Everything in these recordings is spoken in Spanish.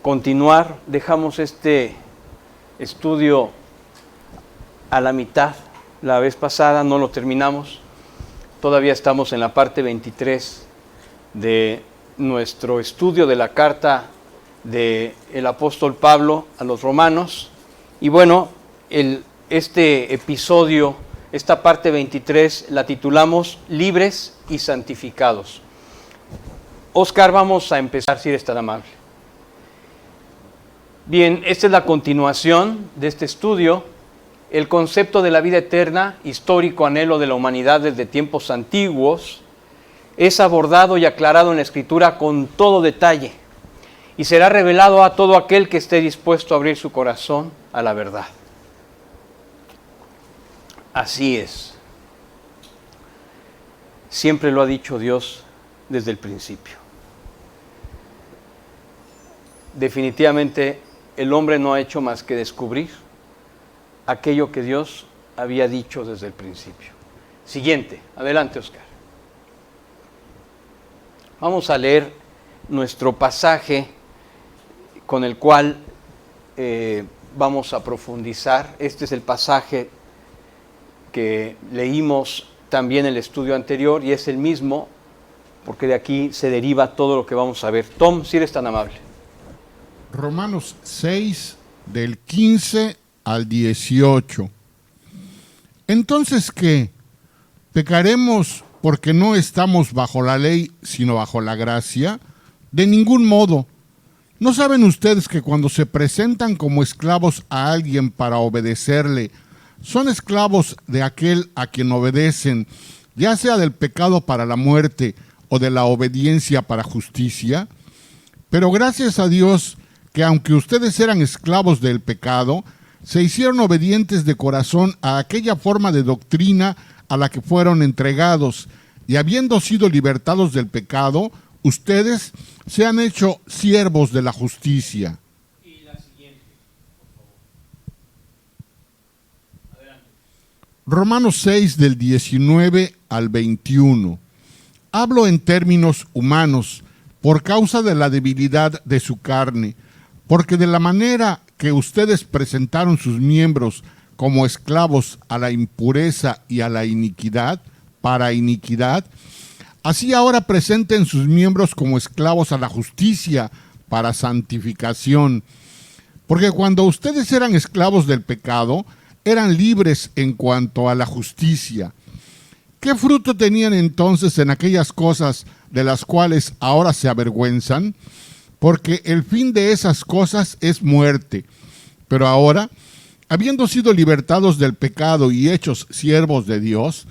continuar. Dejamos este estudio a la mitad. La vez pasada no lo terminamos. Todavía estamos en la parte 23 de nuestro estudio de la carta del apóstol Pablo a los romanos. Y bueno, este episodio, esta parte 23, la titulamos Libres y Santificados. Oscar, vamos a empezar, si eres tan amable. Bien, esta es la continuación de este estudio. El concepto de la vida eterna, histórico anhelo de la humanidad desde tiempos antiguos, es abordado y aclarado en la Escritura con todo detalle y será revelado a todo aquel que esté dispuesto a abrir su corazón a la verdad. Así es. Siempre lo ha dicho Dios desde el principio. Definitivamente el hombre no ha hecho más que descubrir aquello que Dios había dicho desde el principio. Siguiente, adelante, Oscar. Vamos a leer nuestro pasaje con el cual vamos a profundizar. Este es el pasaje que leímos también en el estudio anterior y es el mismo, porque de aquí se deriva todo lo que vamos a ver. Tom, si eres tan amable. Romanos 6, del 15 al 18. Entonces, ¿qué? ¿Pecaremos porque no estamos bajo la ley, sino bajo la gracia? De ningún modo. ¿No saben ustedes que cuando se presentan como esclavos a alguien para obedecerle, son esclavos de aquel a quien obedecen, ya sea del pecado para la muerte o de la obediencia para justicia? Pero gracias a Dios que aunque ustedes eran esclavos del pecado, se hicieron obedientes de corazón a aquella forma de doctrina a la que fueron entregados, y habiendo sido libertados del pecado, ustedes se han hecho siervos de la justicia. Y la siguiente, por favor. Adelante. Romanos 6, del 19 al 21. Hablo en términos humanos, por causa de la debilidad de su carne, porque de la manera que ustedes presentaron sus miembros como esclavos a la impureza y a la iniquidad, para iniquidad, así ahora presenten sus miembros como esclavos a la justicia, para santificación. Porque cuando ustedes eran esclavos del pecado, eran libres en cuanto a la justicia. ¿Qué fruto tenían entonces en aquellas cosas de las cuales ahora se avergüenzan? Porque el fin de esas cosas es muerte. Pero ahora, habiendo sido libertados del pecado y hechos siervos de Dios,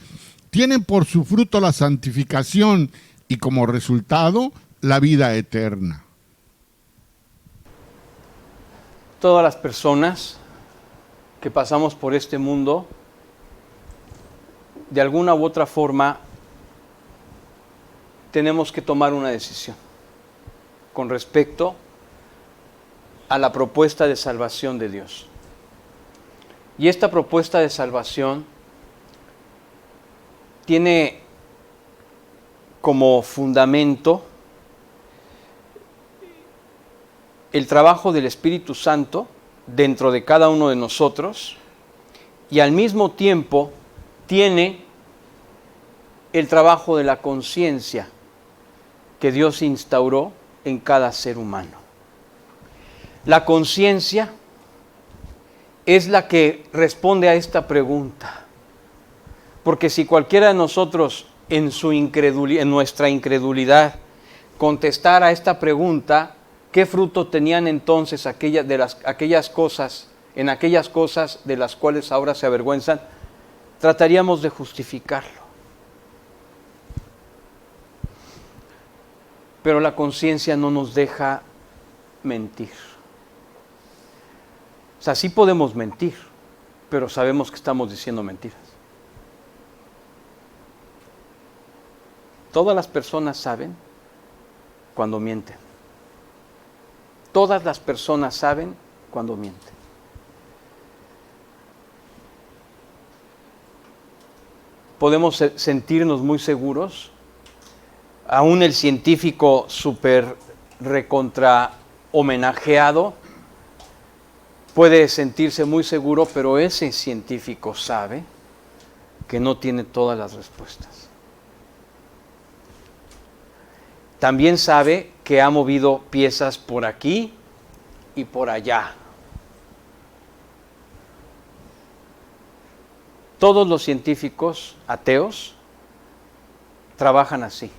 tienen por su fruto la santificación y como resultado la vida eterna. Todas las personas que pasamos por este mundo, de alguna u otra forma, tenemos que tomar una decisión con respecto a la propuesta de salvación de Dios. Y esta propuesta de salvación tiene como fundamento el trabajo del Espíritu Santo dentro de cada uno de nosotros y al mismo tiempo tiene el trabajo de la conciencia que Dios instauró en cada ser humano. La conciencia es la que responde a esta pregunta, porque si cualquiera de nosotros en nuestra incredulidad contestara a esta pregunta, ¿qué fruto tenían entonces aquellas cosas de las cuales ahora se avergüenzan? Trataríamos de justificarlo. Pero la conciencia no nos deja mentir. O sea, sí podemos mentir, pero sabemos que estamos diciendo mentiras. Todas las personas saben cuando mienten. Todas las personas saben cuando mienten. Podemos sentirnos muy seguros. Aún el científico súper recontra homenajeado puede sentirse muy seguro, pero ese científico sabe que no tiene todas las respuestas. También sabe que ha movido piezas por aquí y por allá. Todos los científicos ateos trabajan así,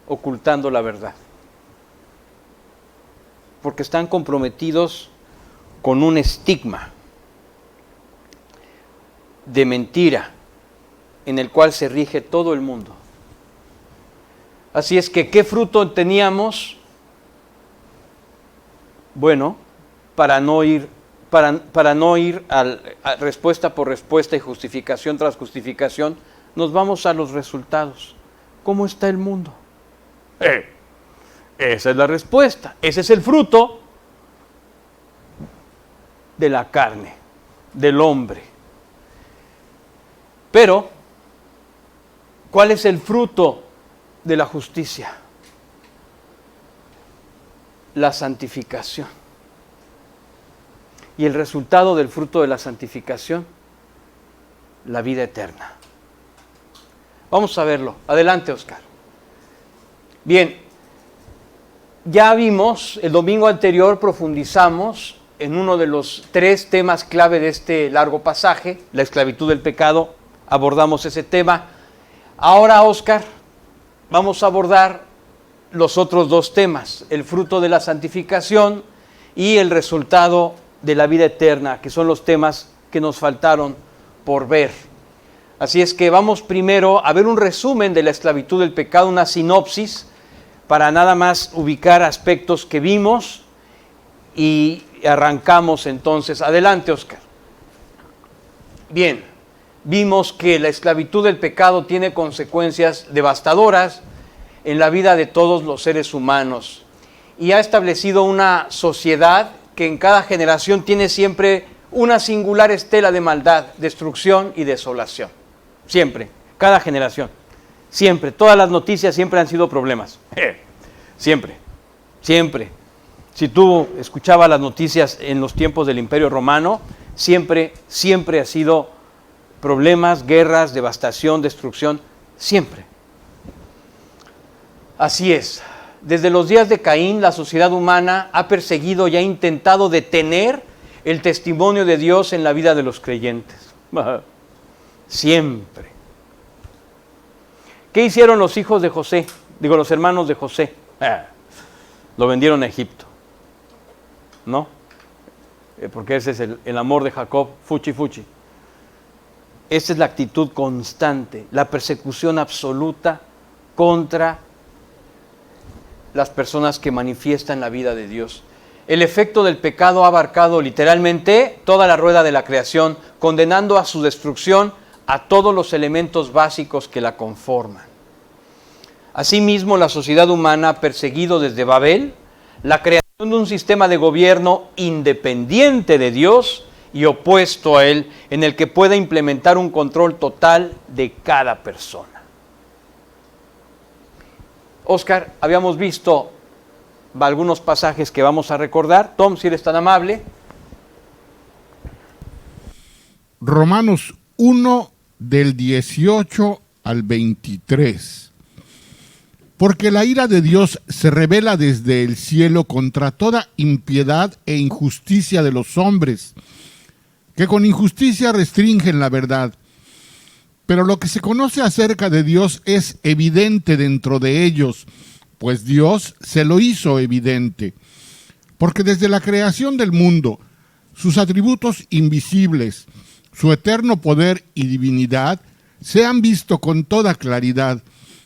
ocultando la verdad, porque están comprometidos con un estigma de mentira en el cual se rige todo el mundo. Así es que, ¿qué fruto teníamos? Bueno, para no ir a respuesta por respuesta y justificación tras justificación, nos vamos a los resultados. ¿Cómo está el mundo? Esa es la respuesta. Ese es el fruto de la carne, del hombre. Pero, ¿cuál es el fruto de la justicia? La santificación. Y el resultado del fruto de la santificación, la vida eterna. Vamos a verlo. Adelante, Oscar. Bien, ya vimos, el domingo anterior profundizamos en uno de los 3 temas clave de este largo pasaje, la esclavitud del pecado, abordamos ese tema. Ahora, Oscar, vamos a abordar los otros 2 temas, el fruto de la santificación y el resultado de la vida eterna, que son los temas que nos faltaron por ver. Así es que vamos primero a ver un resumen de la esclavitud del pecado, una sinopsis, para nada más ubicar aspectos que vimos y arrancamos entonces. Adelante, Oscar. Bien, vimos que la esclavitud del pecado tiene consecuencias devastadoras en la vida de todos los seres humanos y ha establecido una sociedad que en cada generación tiene siempre una singular estela de maldad, destrucción y desolación. Siempre, cada generación. Siempre, todas las noticias siempre han sido problemas. Siempre, siempre. Si tú escuchabas las noticias en los tiempos del Imperio Romano, siempre ha sido problemas, guerras, devastación, destrucción, siempre. Así es. Desde los días de Caín, la sociedad humana ha perseguido y ha intentado detener el testimonio de Dios en la vida de los creyentes. Siempre. ¿Qué hicieron los hijos de José? Los hermanos de José. Lo vendieron a Egipto. ¿No? Porque ese es el amor de Jacob, fuchi fuchi. Esa es la actitud constante, la persecución absoluta contra las personas que manifiestan la vida de Dios. El efecto del pecado ha abarcado literalmente toda la rueda de la creación, condenando a su destrucción a todos los elementos básicos que la conforman. Asimismo, la sociedad humana ha perseguido desde Babel la creación de un sistema de gobierno independiente de Dios y opuesto a Él, en el que pueda implementar un control total de cada persona. Oscar, habíamos visto algunos pasajes que vamos a recordar. Tom, si eres tan amable. Romanos 1, del 18 al 23. Porque la ira de Dios se revela desde el cielo contra toda impiedad e injusticia de los hombres, que con injusticia restringen la verdad. Pero lo que se conoce acerca de Dios es evidente dentro de ellos, pues Dios se lo hizo evidente. Porque desde la creación del mundo, sus atributos invisibles, su eterno poder y divinidad, se han visto con toda claridad,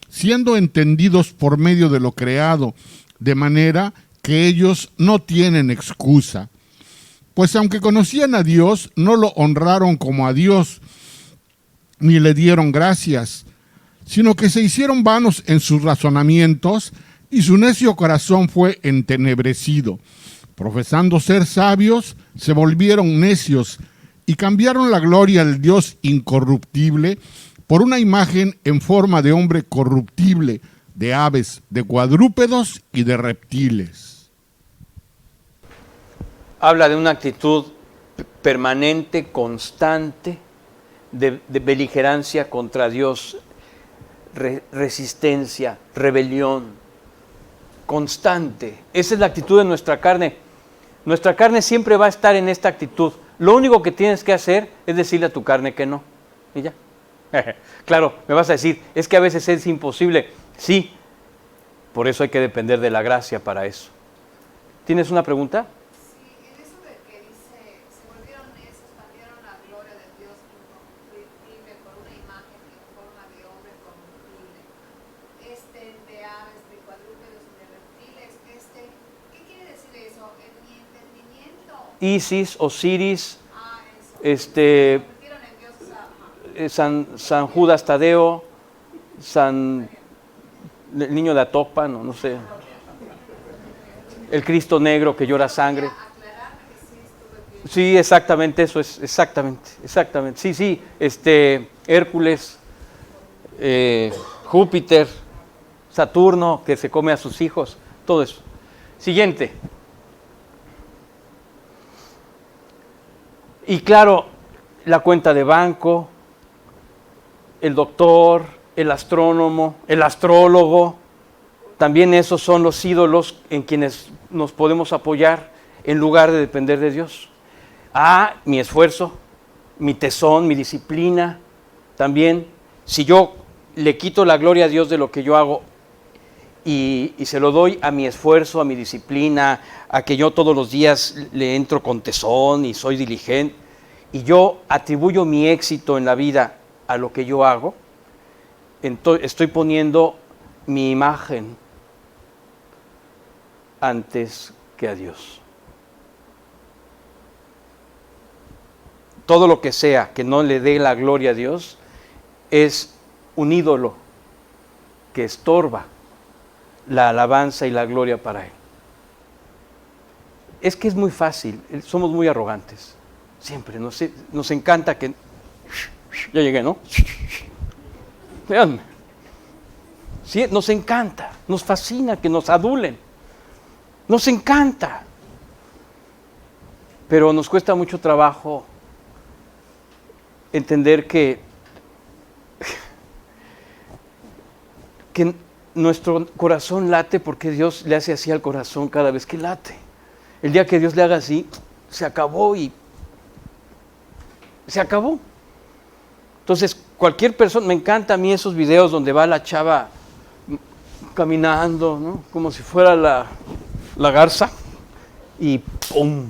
siendo entendidos por medio de lo creado, de manera que ellos no tienen excusa. Pues aunque conocían a Dios, no lo honraron como a Dios, ni le dieron gracias, sino que se hicieron vanos en sus razonamientos, y su necio corazón fue entenebrecido. Profesando ser sabios, se volvieron necios, y cambiaron la gloria del Dios incorruptible por una imagen en forma de hombre corruptible, de aves, de cuadrúpedos y de reptiles. habla de una actitud permanente, constante, de beligerancia contra Dios, resistencia, rebelión, constante. Esa es la actitud de nuestra carne. Nuestra carne siempre va a estar en esta actitud. Lo único que tienes que hacer es decirle a tu carne que no. Y ya. Claro, me vas a decir, es que a veces es imposible. Sí, por eso hay que depender de la gracia para eso. ¿Tienes una pregunta? Sí, en eso de que dice, se volvieron necios, cambiaron la gloria de Dios incorruptible por una imagen en forma de hombre corruptible, de aves, de cuadrúpedos y de reptiles, ¿qué quiere decir eso? En mi entendimiento. Isis, Osiris, Eso. Se convirtieron en dioses, San Judas Tadeo, el niño de Atopa, no sé, el Cristo negro que llora sangre. aclararme que sí estuve bien. Sí, exactamente, eso es, exactamente. Sí, Hércules, Júpiter, Saturno, que se come a sus hijos, todo eso. Siguiente. Y claro, la cuenta de banco, el doctor, el astrónomo, el astrólogo, también esos son los ídolos en quienes nos podemos apoyar en lugar de depender de Dios. Mi esfuerzo, mi tesón, mi disciplina, también, si yo le quito la gloria a Dios de lo que yo hago y se lo doy a mi esfuerzo, a mi disciplina, a que yo todos los días le entro con tesón y soy diligente, y yo atribuyo mi éxito en la vida a lo que yo hago, estoy poniendo mi imagen antes que a Dios. Todo lo que sea que no le dé la gloria a Dios es un ídolo que estorba la alabanza y la gloria para Él. Es que es muy fácil, somos muy arrogantes, siempre, nos encanta que... Ya llegué, ¿no? Veanme. Sí, nos encanta, nos fascina que nos adulen, nos encanta, pero nos cuesta mucho trabajo entender que nuestro corazón late porque Dios le hace así al corazón cada vez que late. El día que Dios le haga así, se acabó y se acabó. Entonces, cualquier persona, me encanta a mí esos videos donde va la chava caminando, ¿no? Como si fuera la garza, y ¡pum!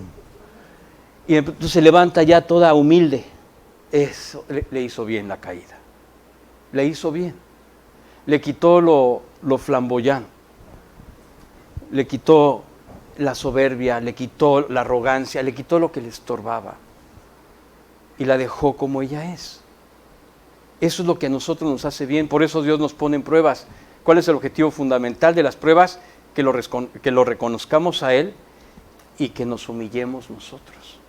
Y entonces se levanta ya toda humilde. Eso le hizo bien la caída. Le hizo bien. Le quitó lo flamboyán. Le quitó la soberbia, le quitó la arrogancia, le quitó lo que le estorbaba. Y la dejó como ella es. Eso es lo que a nosotros nos hace bien. Por eso Dios nos pone en pruebas. ¿Cuál es el objetivo fundamental de las pruebas? Que lo reconozcamos a Él y que nos humillemos nosotros.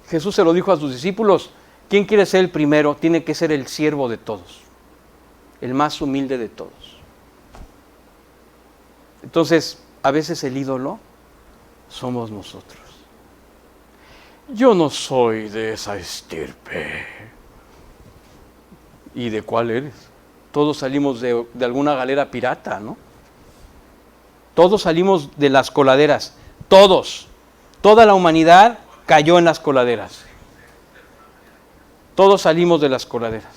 Jesús se lo dijo a sus discípulos: ¿quién quiere ser el primero? Tiene que ser el siervo de todos, el más humilde de todos. Entonces, a veces el ídolo somos nosotros. Yo no soy de esa estirpe. ¿Y de cuál eres? Todos salimos de alguna galera pirata, ¿no? Todos salimos de las coladeras. Todos. Toda la humanidad cayó en las coladeras. Todos salimos de las coladeras.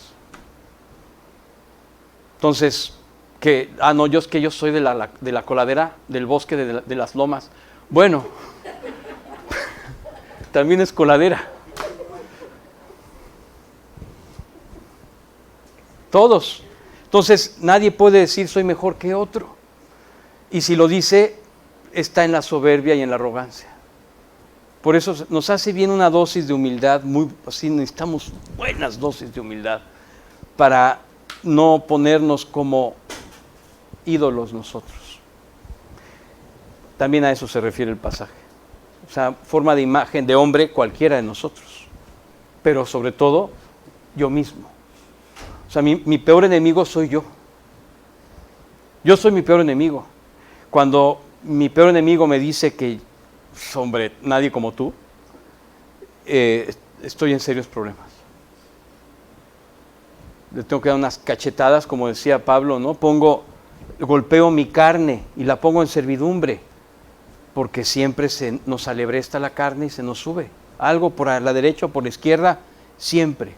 Entonces, yo soy de la coladera del bosque de las lomas. Bueno, también es coladera. Todos. Entonces, nadie puede decir soy mejor que otro. Y si lo dice, está en la soberbia y en la arrogancia. Por eso nos hace bien una dosis de humildad, así necesitamos buenas dosis de humildad para no ponernos como ídolos nosotros. También a eso se refiere el pasaje. O sea, forma de imagen de hombre cualquiera de nosotros, pero sobre todo yo mismo. O sea, mi peor enemigo soy yo. Yo soy mi peor enemigo. Cuando mi peor enemigo me dice que, hombre, nadie como tú, estoy en serios problemas. Le tengo que dar unas cachetadas, como decía Pablo, ¿no? Golpeo mi carne y la pongo en servidumbre, porque siempre nos alebresta la carne y se nos sube. Algo por la derecha o por la izquierda, siempre.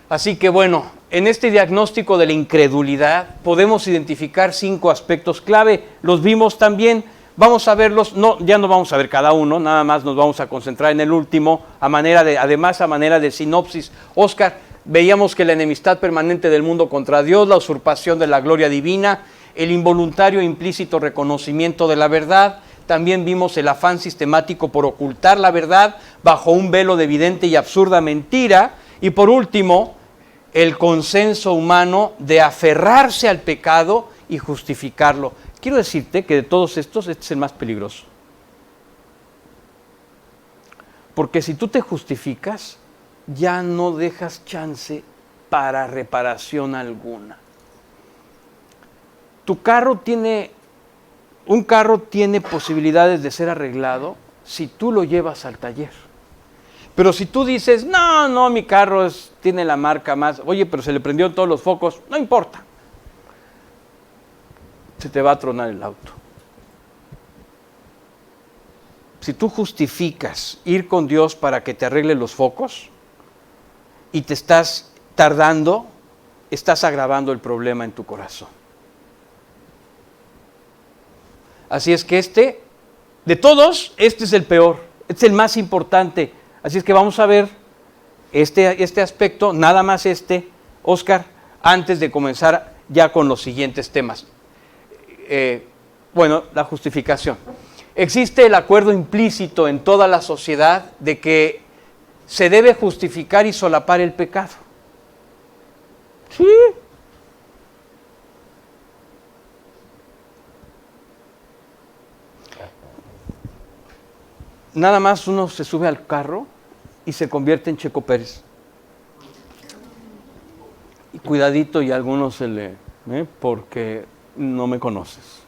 Así que bueno, en este diagnóstico de la incredulidad podemos identificar 5 aspectos clave. Los vimos también, vamos a verlos, ya no vamos a ver cada uno, nada más nos vamos a concentrar en el último, además a manera de sinopsis. Oscar, veíamos que la enemistad permanente del mundo contra Dios, la usurpación de la gloria divina, el involuntario e implícito reconocimiento de la verdad. También vimos el afán sistemático por ocultar la verdad bajo un velo de evidente y absurda mentira. Y por último, el consenso humano de aferrarse al pecado y justificarlo. Quiero decirte que de todos estos, este es el más peligroso. Porque si tú te justificas, ya no dejas chance para reparación alguna. Un carro tiene posibilidades de ser arreglado si tú lo llevas al taller. Pero si tú dices, no, mi carro tiene la marca más, oye, pero se le prendieron todos los focos, no importa. Se te va a tronar el auto. Si tú justificas ir con Dios para que te arregle los focos y te estás tardando, estás agravando el problema en tu corazón. Así es que de todos, este es el peor, este es el más importante. Así es que vamos a ver este aspecto, nada más Oscar, antes de comenzar ya con los siguientes temas. La justificación. Existe el acuerdo implícito en toda la sociedad de que se debe justificar y solapar el pecado. Sí. Nada más uno se sube al carro y se convierte en Checo Pérez. Y cuidadito, y a algunos se le... porque no me conoces.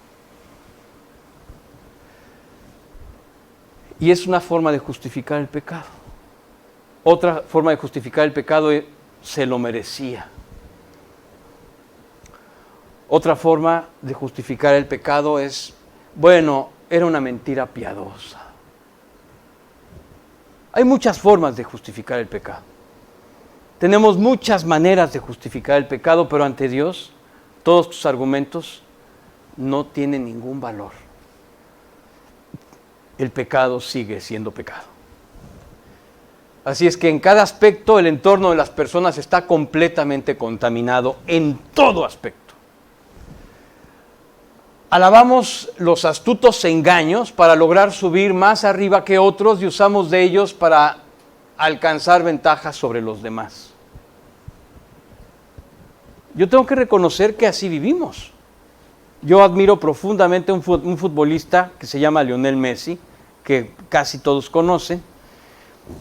Y es una forma de justificar el pecado. Otra forma de justificar el pecado es, se lo merecía. Otra forma de justificar el pecado es, era una mentira piadosa. Hay muchas formas de justificar el pecado. Tenemos muchas maneras de justificar el pecado, pero ante Dios, todos tus argumentos no tienen ningún valor. El pecado sigue siendo pecado. Así es que en cada aspecto el entorno de las personas está completamente contaminado, en todo aspecto. Alabamos los astutos engaños para lograr subir más arriba que otros y usamos de ellos para alcanzar ventajas sobre los demás. Yo tengo que reconocer que así vivimos. Yo admiro profundamente a un futbolista que se llama Lionel Messi, que casi todos conocen,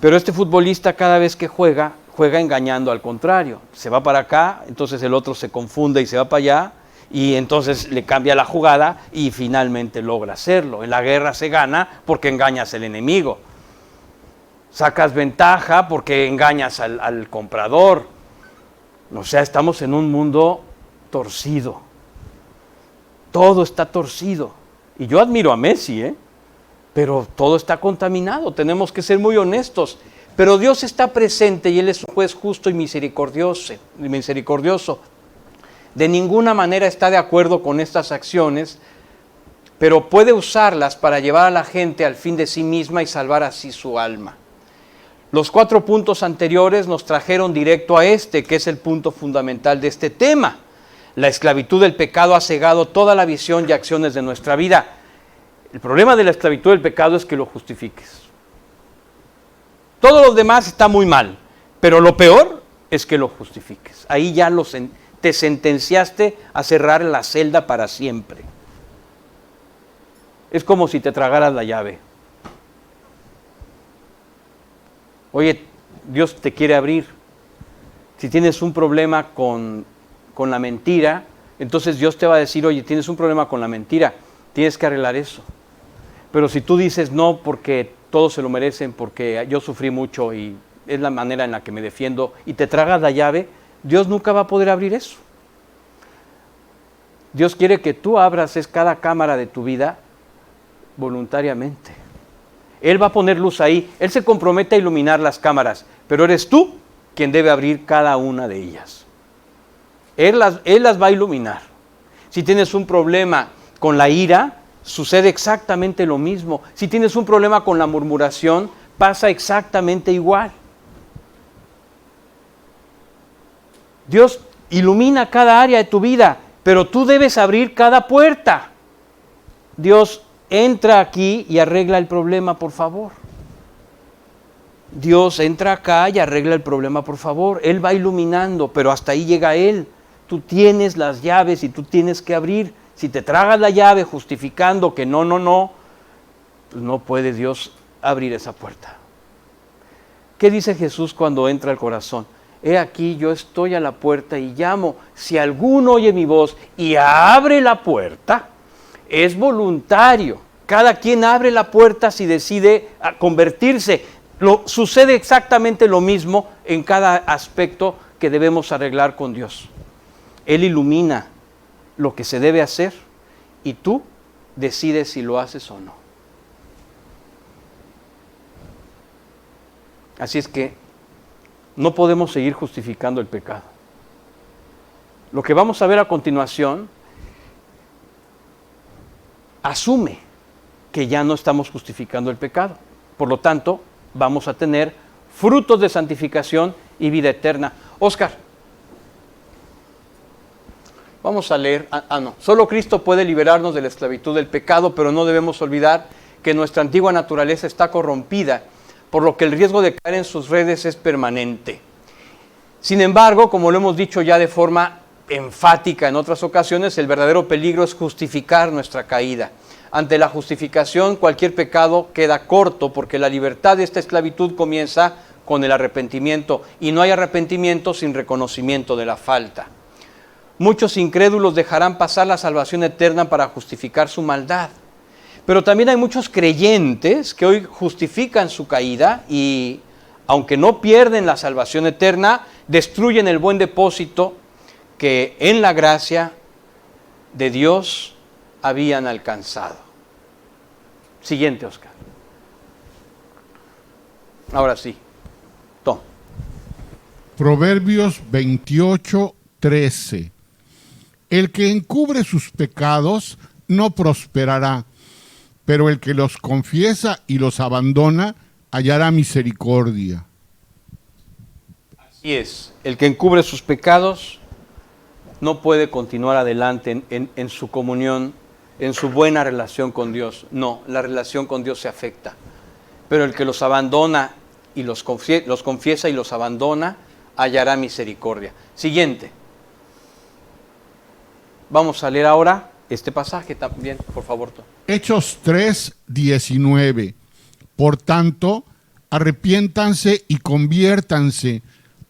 pero este futbolista cada vez que juega engañando al contrario. Se va para acá, entonces el otro se confunde y se va para allá, y entonces le cambia la jugada y finalmente logra hacerlo. En la guerra se gana porque engañas al enemigo. Sacas ventaja porque engañas al comprador. O sea, estamos en un mundo torcido. Todo está torcido. Y yo admiro a Messi, pero todo está contaminado. Tenemos que ser muy honestos. Pero Dios está presente y Él es un juez justo y misericordioso. De ninguna manera está de acuerdo con estas acciones, pero puede usarlas para llevar a la gente al fin de sí misma y salvar así su alma. Los 4 puntos anteriores nos trajeron directo a que es el punto fundamental de este tema. La esclavitud del pecado ha cegado toda la visión y acciones de nuestra vida. El problema de la esclavitud del pecado es que lo justifiques. Todo lo demás está muy mal, pero lo peor es que lo justifiques. Ahí ya te sentenciaste a cerrar la celda para siempre. Es como si te tragaras la llave. Oye, Dios te quiere abrir. Si tienes un problema con la mentira, entonces Dios te va a decir, oye, tienes un problema con la mentira, tienes que arreglar eso. Pero si tú dices no porque todos se lo merecen porque yo sufrí mucho y es la manera en la que me defiendo, y te tragas la llave, Dios nunca va a poder abrir eso. Dios quiere que tú abras cada cámara de tu vida voluntariamente. Él va a poner luz ahí, Él se compromete a iluminar las cámaras, pero eres tú quien debe abrir cada una de ellas. Él las va a iluminar. Si tienes un problema con la ira, sucede exactamente lo mismo. Si tienes un problema con la murmuración, pasa exactamente igual. Dios ilumina cada área de tu vida, pero tú debes abrir cada puerta. Dios, entra aquí y arregla el problema, por favor. Dios, entra acá y arregla el problema, por favor. Él va iluminando, pero hasta ahí llega Él. Tú tienes las llaves y tú tienes que abrir. Si te tragas la llave justificando que no, pues no puede Dios abrir esa puerta. ¿Qué dice Jesús cuando entra al corazón? He aquí, yo estoy a la puerta y llamo. Si alguno oye mi voz y abre la puerta, es voluntario. Cada quien abre la puerta si decide convertirse. Sucede exactamente lo mismo en cada aspecto que debemos arreglar con Dios. Él ilumina lo que se debe hacer y tú decides si lo haces o no. Así es que no podemos seguir justificando el pecado. Lo que vamos a ver a continuación asume que ya no estamos justificando el pecado. Por lo tanto, vamos a tener frutos de santificación y vida eterna. Oscar, vamos a leer. Solo Cristo puede liberarnos de la esclavitud del pecado, pero no debemos olvidar que nuestra antigua naturaleza está corrompida, por lo que el riesgo de caer en sus redes es permanente. Sin embargo, como lo hemos dicho ya de forma enfática en otras ocasiones, el verdadero peligro es justificar nuestra caída. Ante la justificación, cualquier pecado queda corto, porque la libertad de esta esclavitud comienza con el arrepentimiento, y no hay arrepentimiento sin reconocimiento de la falta. Muchos incrédulos dejarán pasar la salvación eterna para justificar su maldad. Pero también hay muchos creyentes que hoy justifican su caída y, aunque no pierden la salvación eterna, destruyen el buen depósito que en la gracia de Dios habían alcanzado. Siguiente, Oscar. Ahora sí. Tom. Proverbios 28:13. El que encubre sus pecados no prosperará, pero el que los confiesa y los abandona hallará misericordia. Así es, el que encubre sus pecados no puede continuar adelante en su comunión, en su buena relación con Dios. No, la relación con Dios se afecta. Pero el que los abandona y los confiesa y los abandona hallará misericordia. Siguiente. Vamos a leer ahora este pasaje también, por favor. Hechos 3:19. Por tanto, arrepiéntanse y conviértanse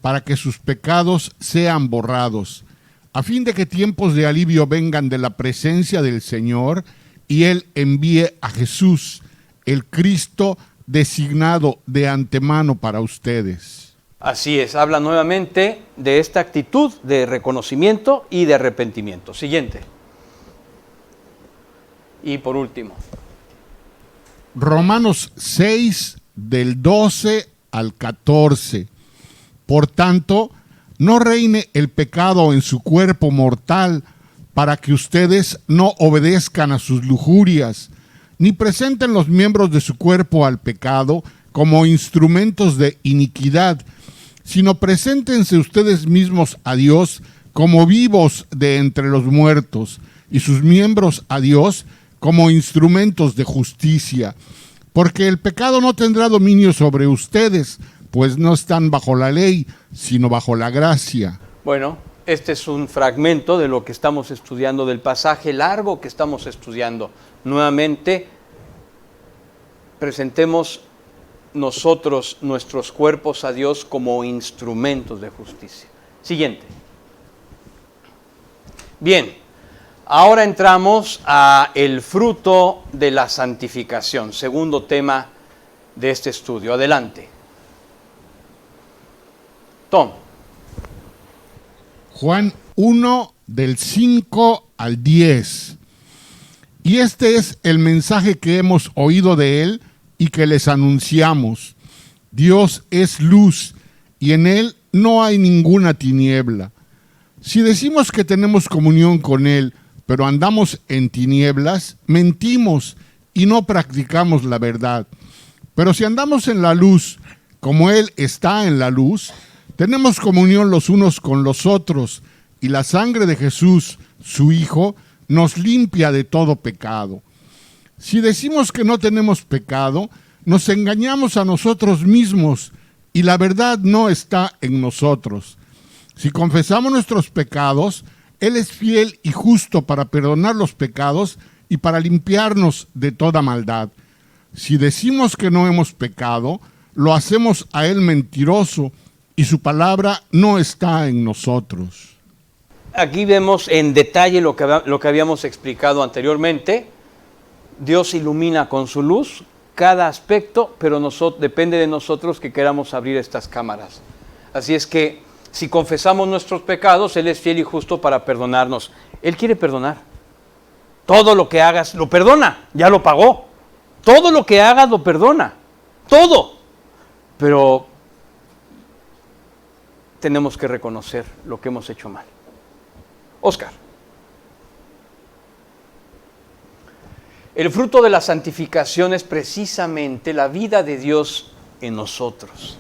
para que sus pecados sean borrados, a fin de que tiempos de alivio vengan de la presencia del Señor y Él envíe a Jesús, el Cristo designado de antemano para ustedes. Así es, habla nuevamente de esta actitud de reconocimiento y de arrepentimiento. Siguiente. Y por último. Romanos 6, del 12 al 14. Por tanto, no reine el pecado en su cuerpo mortal, para que ustedes no obedezcan a sus lujurias, ni presenten los miembros de su cuerpo al pecado como instrumentos de iniquidad, sino preséntense ustedes mismos a Dios como vivos de entre los muertos, y sus miembros a Dios como instrumentos de justicia. Porque el pecado no tendrá dominio sobre ustedes, pues no están bajo la ley, sino bajo la gracia. Bueno, este es un fragmento de lo que estamos estudiando, del pasaje largo que estamos estudiando. Nuevamente, presentemos nosotros nuestros cuerpos a Dios como instrumentos de justicia. Siguiente. Bien, ahora entramos a el fruto de la santificación, segundo tema de este estudio. Adelante. Tom. Juan 1 del 5 al 10. Y este es el mensaje que hemos oído de él y que les anunciamos. Dios es luz y en él no hay ninguna tiniebla. Si decimos que tenemos comunión con él, pero andamos en tinieblas, mentimos y no practicamos la verdad. Pero si andamos en la luz, como él está en la luz, tenemos comunión los unos con los otros, y la sangre de Jesús, su Hijo, nos limpia de todo pecado. Si decimos que no tenemos pecado, nos engañamos a nosotros mismos, y la verdad no está en nosotros. Si confesamos nuestros pecados, Él es fiel y justo para perdonar los pecados y para limpiarnos de toda maldad. Si decimos que no hemos pecado, lo hacemos a Él mentiroso, y su palabra no está en nosotros. Aquí vemos en detalle lo que habíamos explicado anteriormente. Dios ilumina con su luz cada aspecto, pero depende de nosotros que queramos abrir estas cámaras. Así es que si confesamos nuestros pecados, Él es fiel y justo para perdonarnos. Él quiere perdonar. Todo lo que hagas, lo perdona, ya lo pagó. Todo lo que hagas, lo perdona. Todo. Pero tenemos que reconocer lo que hemos hecho mal. Oscar. El fruto de la santificación es precisamente la vida de Dios en nosotros.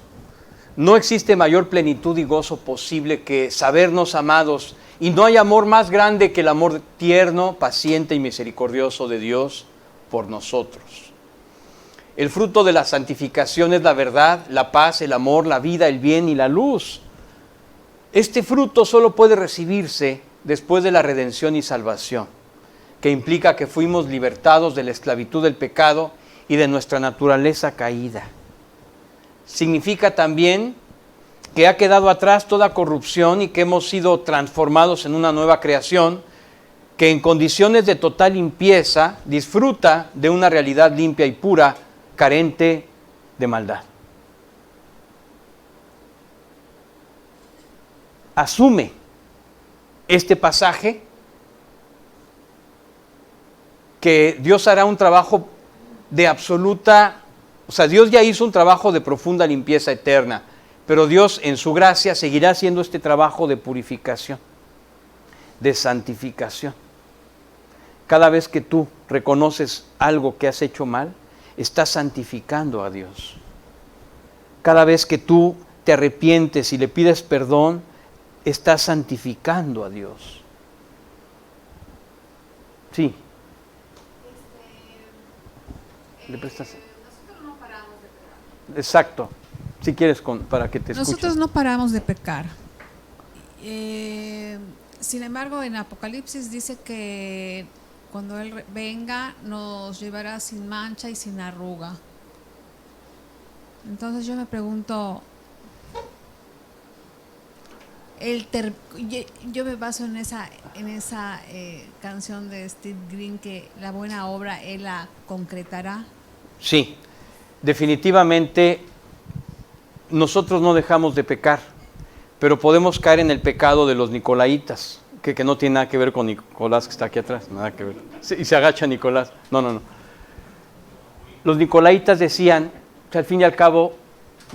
No existe mayor plenitud y gozo posible que sabernos amados, y no hay amor más grande que el amor tierno, paciente y misericordioso de Dios por nosotros. El fruto de la santificación es la verdad, la paz, el amor, la vida, el bien y la luz. Este fruto solo puede recibirse después de la redención y salvación, que implica que fuimos libertados de la esclavitud del pecado y de nuestra naturaleza caída. Significa también que ha quedado atrás toda corrupción y que hemos sido transformados en una nueva creación que en condiciones de total limpieza disfruta de una realidad limpia y pura, carente de maldad. Asume este pasaje que Dios hará un trabajo de absoluta, Dios ya hizo un trabajo de profunda limpieza eterna, pero Dios en su gracia seguirá haciendo este trabajo de purificación, de santificación. Cada vez que tú reconoces algo que has hecho mal, estás santificando a Dios. Cada vez que tú te arrepientes y le pides perdón, estás santificando a Dios. Sí. ¿Le prestas? Nosotros no paramos de pecar. Exacto. Si quieres, para que te escuchen. Nosotros no paramos de pecar. Sin embargo, en Apocalipsis dice que cuando Él venga nos llevará sin mancha y sin arruga. Entonces yo me pregunto, yo me baso en esa canción de Steve Green, que la buena obra Él la concretará. Sí, definitivamente nosotros no dejamos de pecar, pero podemos caer en el pecado de los nicolaitas, que no tiene nada que ver con Nicolás que está aquí atrás, nada que ver. Sí, y se agacha Nicolás. No. Los nicolaitas decían que al fin y al cabo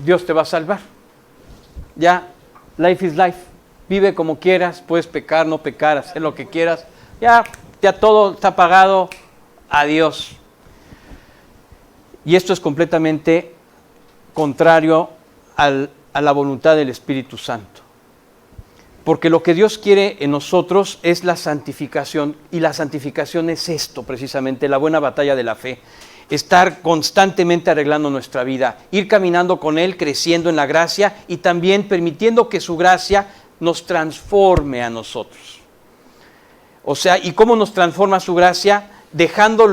Dios te va a salvar. Ya, life is life. Vive como quieras, puedes pecar, no pecar, hacer lo que quieras. Ya todo está pagado. Adiós. Y esto es completamente contrario a la voluntad del Espíritu Santo. Porque lo que Dios quiere en nosotros es la santificación, y la santificación es esto precisamente, la buena batalla de la fe. Estar constantemente arreglando nuestra vida, ir caminando con Él, creciendo en la gracia y también permitiendo que su gracia nos transforme a nosotros. O sea, ¿y cómo nos transforma su gracia? Dejando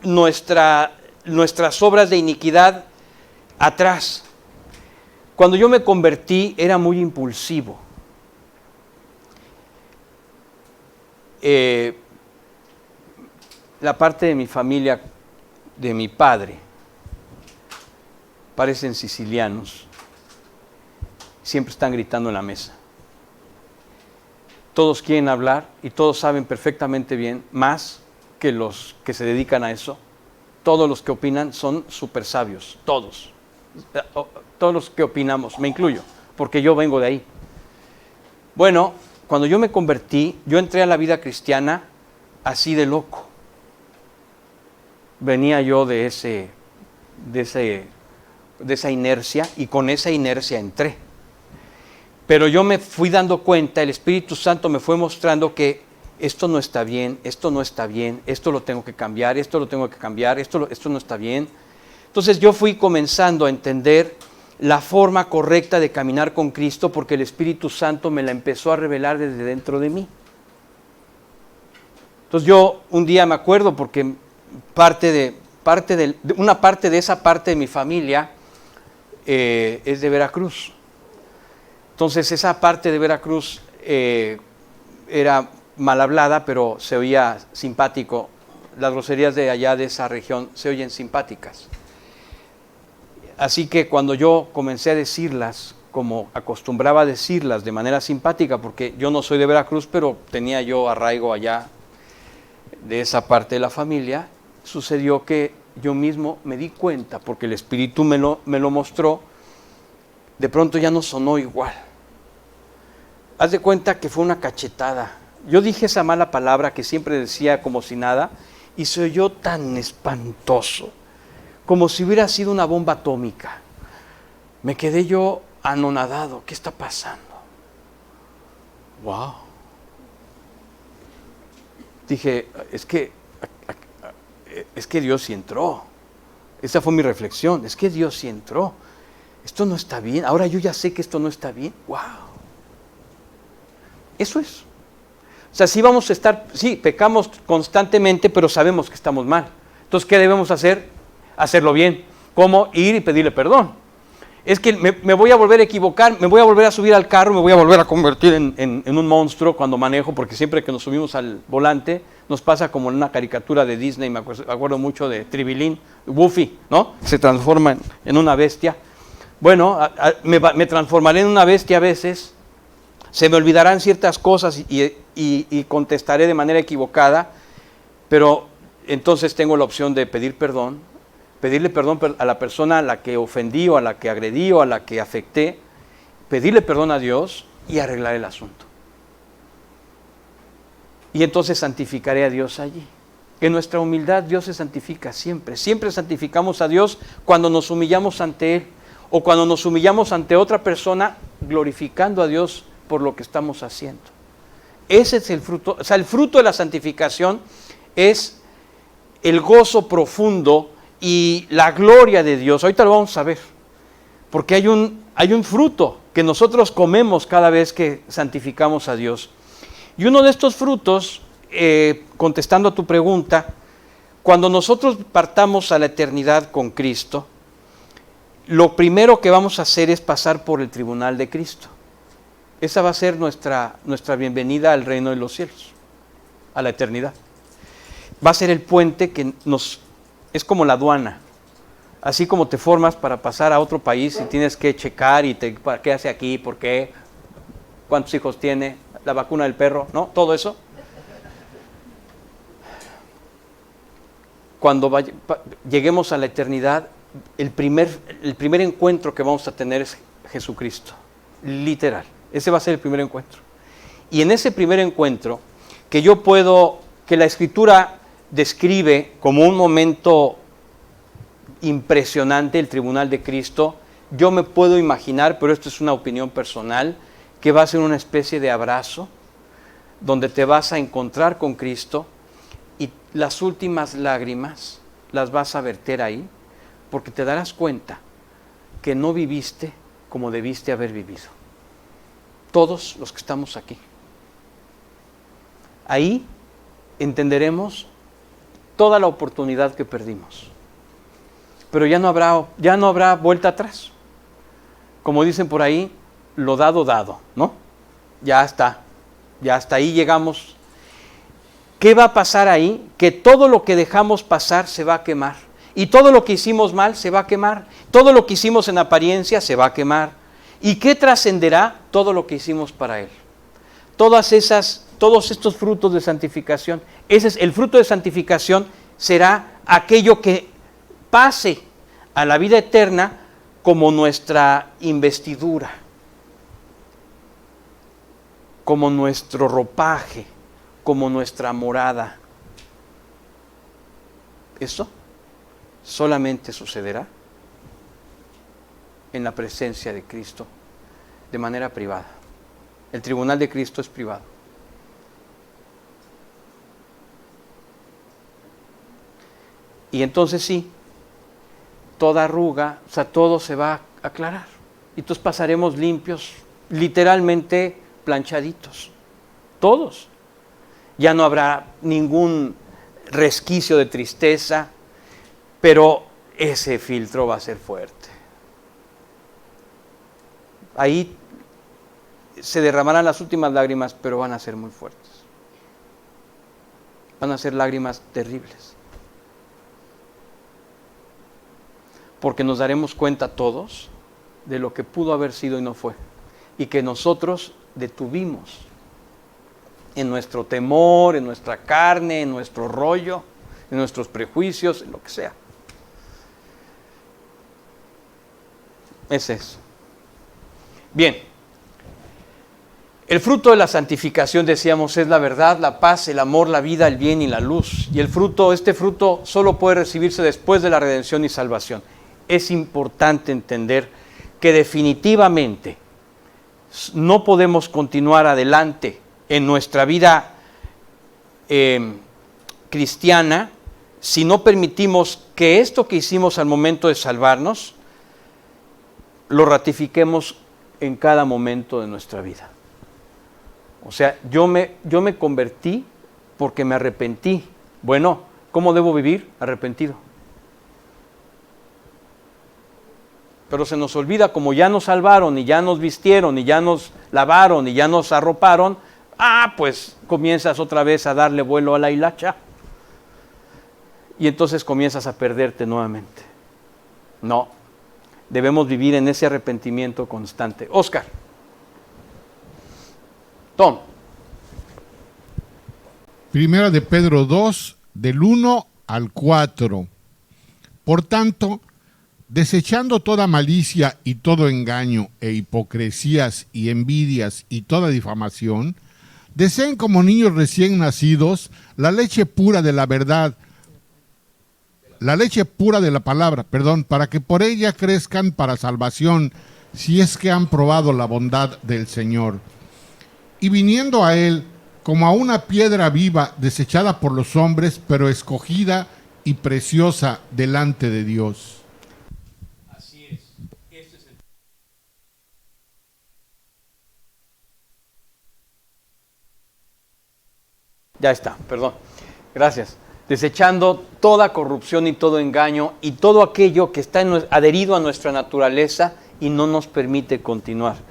nuestras obras de iniquidad atrás. Cuando yo me convertí era muy impulsivo. La parte de mi familia, de mi padre, parecen sicilianos, siempre están gritando en la mesa. Todos quieren hablar y todos saben perfectamente bien, más que los que se dedican a eso. Todos los que opinan son súper sabios, todos. Todos los que opinamos, me incluyo, porque yo vengo de ahí. Bueno, cuando yo me convertí, yo entré a la vida cristiana así de loco. Venía yo de esa inercia y con esa inercia entré. Pero yo me fui dando cuenta, el Espíritu Santo me fue mostrando que esto no está bien, esto no está bien, esto lo tengo que cambiar, esto lo tengo que cambiar, esto no está bien. Entonces yo fui comenzando a entender la forma correcta de caminar con Cristo porque el Espíritu Santo me la empezó a revelar desde dentro de mí. Entonces yo un día me acuerdo porque una parte de esa parte de mi familia es de Veracruz. Entonces esa parte de Veracruz era mal hablada, pero se oía simpático. Las groserías de allá de esa región se oyen simpáticas. Así que cuando yo comencé a decirlas, como acostumbraba a decirlas de manera simpática, porque yo no soy de Veracruz, pero tenía yo arraigo allá de esa parte de la familia, sucedió que yo mismo me di cuenta, porque el Espíritu me lo mostró, de pronto ya no sonó igual. Haz de cuenta que fue una cachetada. Yo dije esa mala palabra que siempre decía como si nada, y se oyó tan espantoso, como si hubiera sido una bomba atómica. Me quedé yo anonadado. ¿Qué está pasando? ¡Wow! Dije, es que Dios sí entró. Esa fue mi reflexión. Es que Dios sí entró. Esto no está bien. Ahora yo ya sé que esto no está bien. ¡Wow! Eso es. O sea, sí pecamos constantemente, pero sabemos que estamos mal. Entonces, ¿qué debemos hacer? Hacerlo bien. ¿Cómo? Ir y pedirle perdón. Es que me voy a volver a equivocar, me voy a volver a subir al carro, me voy a volver a convertir en un monstruo cuando manejo, porque siempre que nos subimos al volante nos pasa como en una caricatura de Disney, me acuerdo mucho de Tribilín, Goofy, ¿no? Se transforma en una bestia. Bueno, me transformaré en una bestia a veces, se me olvidarán ciertas cosas y contestaré de manera equivocada, pero entonces tengo la opción de pedir perdón, pedirle perdón a la persona a la que ofendí o a la que agredí o a la que afecté, pedirle perdón a Dios y arreglar el asunto. Y entonces santificaré a Dios allí. En nuestra humildad Dios se santifica siempre. Siempre santificamos a Dios cuando nos humillamos ante Él o cuando nos humillamos ante otra persona glorificando a Dios por lo que estamos haciendo. Ese es el fruto, o sea, el fruto de la santificación es el gozo profundo y la gloria de Dios. Ahorita lo vamos a ver, porque hay un fruto que nosotros comemos cada vez que santificamos a Dios. Y uno de estos frutos, contestando a tu pregunta, cuando nosotros partamos a la eternidad con Cristo, lo primero que vamos a hacer es pasar por el tribunal de Cristo. Esa va a ser nuestra bienvenida al reino de los cielos, a la eternidad. Va a ser el puente que es como la aduana. Así como te formas para pasar a otro país y tienes que checar ¿qué hace aquí? ¿Por qué? ¿Cuántos hijos tiene? ¿La vacuna del perro? ¿No? Todo eso. Cuando lleguemos a la eternidad, el primer encuentro que vamos a tener es Jesucristo. Literal. Ese va a ser el primer encuentro. Y en ese primer encuentro, que la Escritura describe como un momento impresionante, el tribunal de Cristo, yo me puedo imaginar, pero esto es una opinión personal, que va a ser una especie de abrazo, donde te vas a encontrar con Cristo y las últimas lágrimas las vas a verter ahí, porque te darás cuenta que no viviste como debiste haber vivido. Todos los que estamos aquí. Ahí entenderemos toda la oportunidad que perdimos. Pero ya no habrá vuelta atrás. Como dicen por ahí, lo dado, ¿no? Ya está, hasta ahí llegamos. ¿Qué va a pasar ahí? Que todo lo que dejamos pasar se va a quemar. Y todo lo que hicimos mal se va a quemar. Todo lo que hicimos en apariencia se va a quemar. ¿Y qué trascenderá? Todo lo que hicimos para Él. Todos estos frutos de santificación. El fruto de santificación será aquello que pase a la vida eterna como nuestra investidura, como nuestro ropaje, como nuestra morada. Eso solamente sucederá en la presencia de Cristo de manera privada. El tribunal de Cristo es privado. Y entonces sí, toda arruga, o sea, todo se va a aclarar. Y entonces pasaremos limpios, literalmente planchaditos. Todos. Ya no habrá ningún resquicio de tristeza, pero ese filtro va a ser fuerte. Ahí se derramarán las últimas lágrimas, pero van a ser muy fuertes. Van a ser lágrimas terribles. Porque nos daremos cuenta todos de lo que pudo haber sido y no fue. Y que nosotros detuvimos en nuestro temor, en nuestra carne, en nuestro rollo, en nuestros prejuicios, en lo que sea. Es eso. Bien. El fruto de la santificación, decíamos, es la verdad, la paz, el amor, la vida, el bien y la luz. Y este fruto solo puede recibirse después de la redención y salvación. Es importante entender que definitivamente no podemos continuar adelante en nuestra vida cristiana si no permitimos que esto que hicimos al momento de salvarnos lo ratifiquemos en cada momento de nuestra vida. O sea, yo me convertí porque me arrepentí. Bueno, ¿cómo debo vivir? Arrepentido. Pero se nos olvida, como ya nos salvaron y ya nos vistieron y ya nos lavaron y ya nos arroparon, pues comienzas otra vez a darle vuelo a la hilacha y entonces comienzas a perderte nuevamente. No, debemos vivir en ese arrepentimiento constante. Oscar. Tom. Primera de Pedro 2, del 1 al 4. Por tanto, desechando toda malicia y todo engaño e hipocresías y envidias y toda difamación, deseen como niños recién nacidos la leche pura de la verdad, la leche pura de la palabra, para que por ella crezcan para salvación, si es que han probado la bondad del Señor. Y viniendo a Él, como a una piedra viva, desechada por los hombres, pero escogida y preciosa delante de Dios. Así es. Este es el... Ya está, perdón. Gracias. Desechando toda corrupción y todo engaño y todo aquello que está adherido a nuestra naturaleza y no nos permite continuar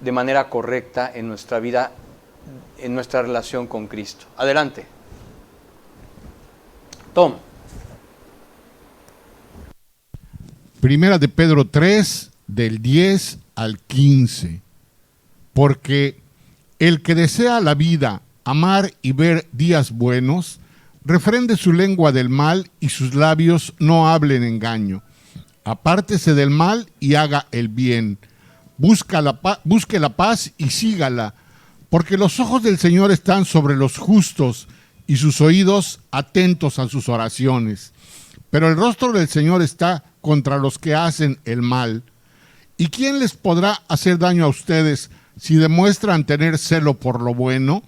de manera correcta en nuestra vida, en nuestra relación con Cristo. Adelante. Tom. Primera de Pedro 3, del 10 al 15. Porque el que desea la vida, amar y ver días buenos, refrende su lengua del mal y sus labios no hablen engaño. Apártese del mal y haga el bien. Busque la paz y sígala, porque los ojos del Señor están sobre los justos y sus oídos atentos a sus oraciones. Pero el rostro del Señor está contra los que hacen el mal. ¿Y quién les podrá hacer daño a ustedes si demuestran tener celo por lo bueno?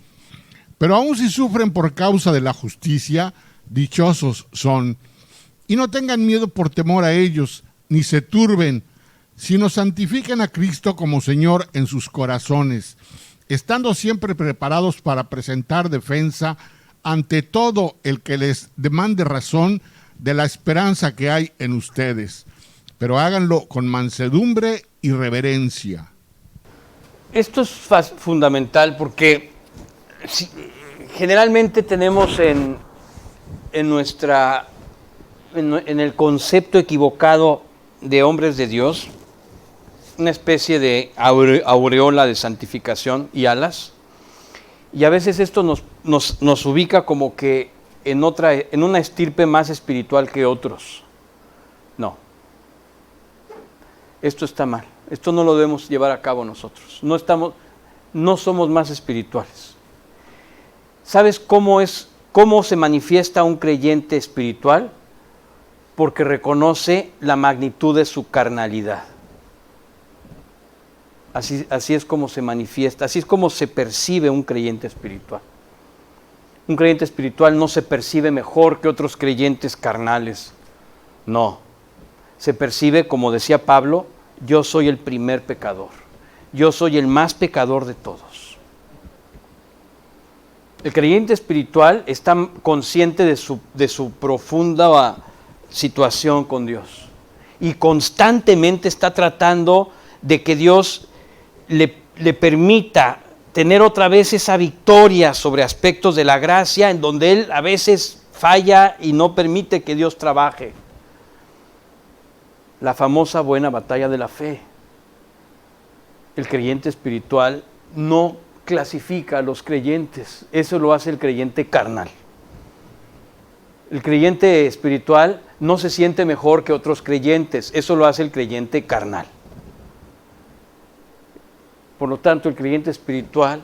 Pero aun si sufren por causa de la justicia, dichosos son. Y no tengan miedo por temor a ellos, ni se turben, sino santifiquen a Cristo como Señor en sus corazones, estando siempre preparados para presentar defensa ante todo el que les demande razón de la esperanza que hay en ustedes, pero háganlo con mansedumbre y reverencia. Esto es fundamental porque generalmente tenemos en nuestra en el concepto equivocado de hombres de Dios, una especie de aureola de santificación y alas, y a veces esto nos ubica como que en una estirpe más espiritual que otros. No, esto está mal, esto no lo debemos llevar a cabo nosotros, no somos más espirituales. ¿Sabes cómo se manifiesta un creyente espiritual? Porque reconoce la magnitud de su carnalidad. Así es como se manifiesta, así es como se percibe un creyente espiritual. Un creyente espiritual no se percibe mejor que otros creyentes carnales. No, se percibe, como decía Pablo, yo soy el primer pecador. Yo soy el más pecador de todos. El creyente espiritual está consciente de su profunda situación con Dios y constantemente está tratando de que Dios le permita tener otra vez esa victoria sobre aspectos de la gracia en donde él a veces falla y no permite que Dios trabaje. La famosa buena batalla de la fe. El creyente espiritual no clasifica a los creyentes, eso lo hace el creyente carnal. El creyente espiritual no se siente mejor que otros creyentes, eso lo hace el creyente carnal. Por lo tanto, el creyente espiritual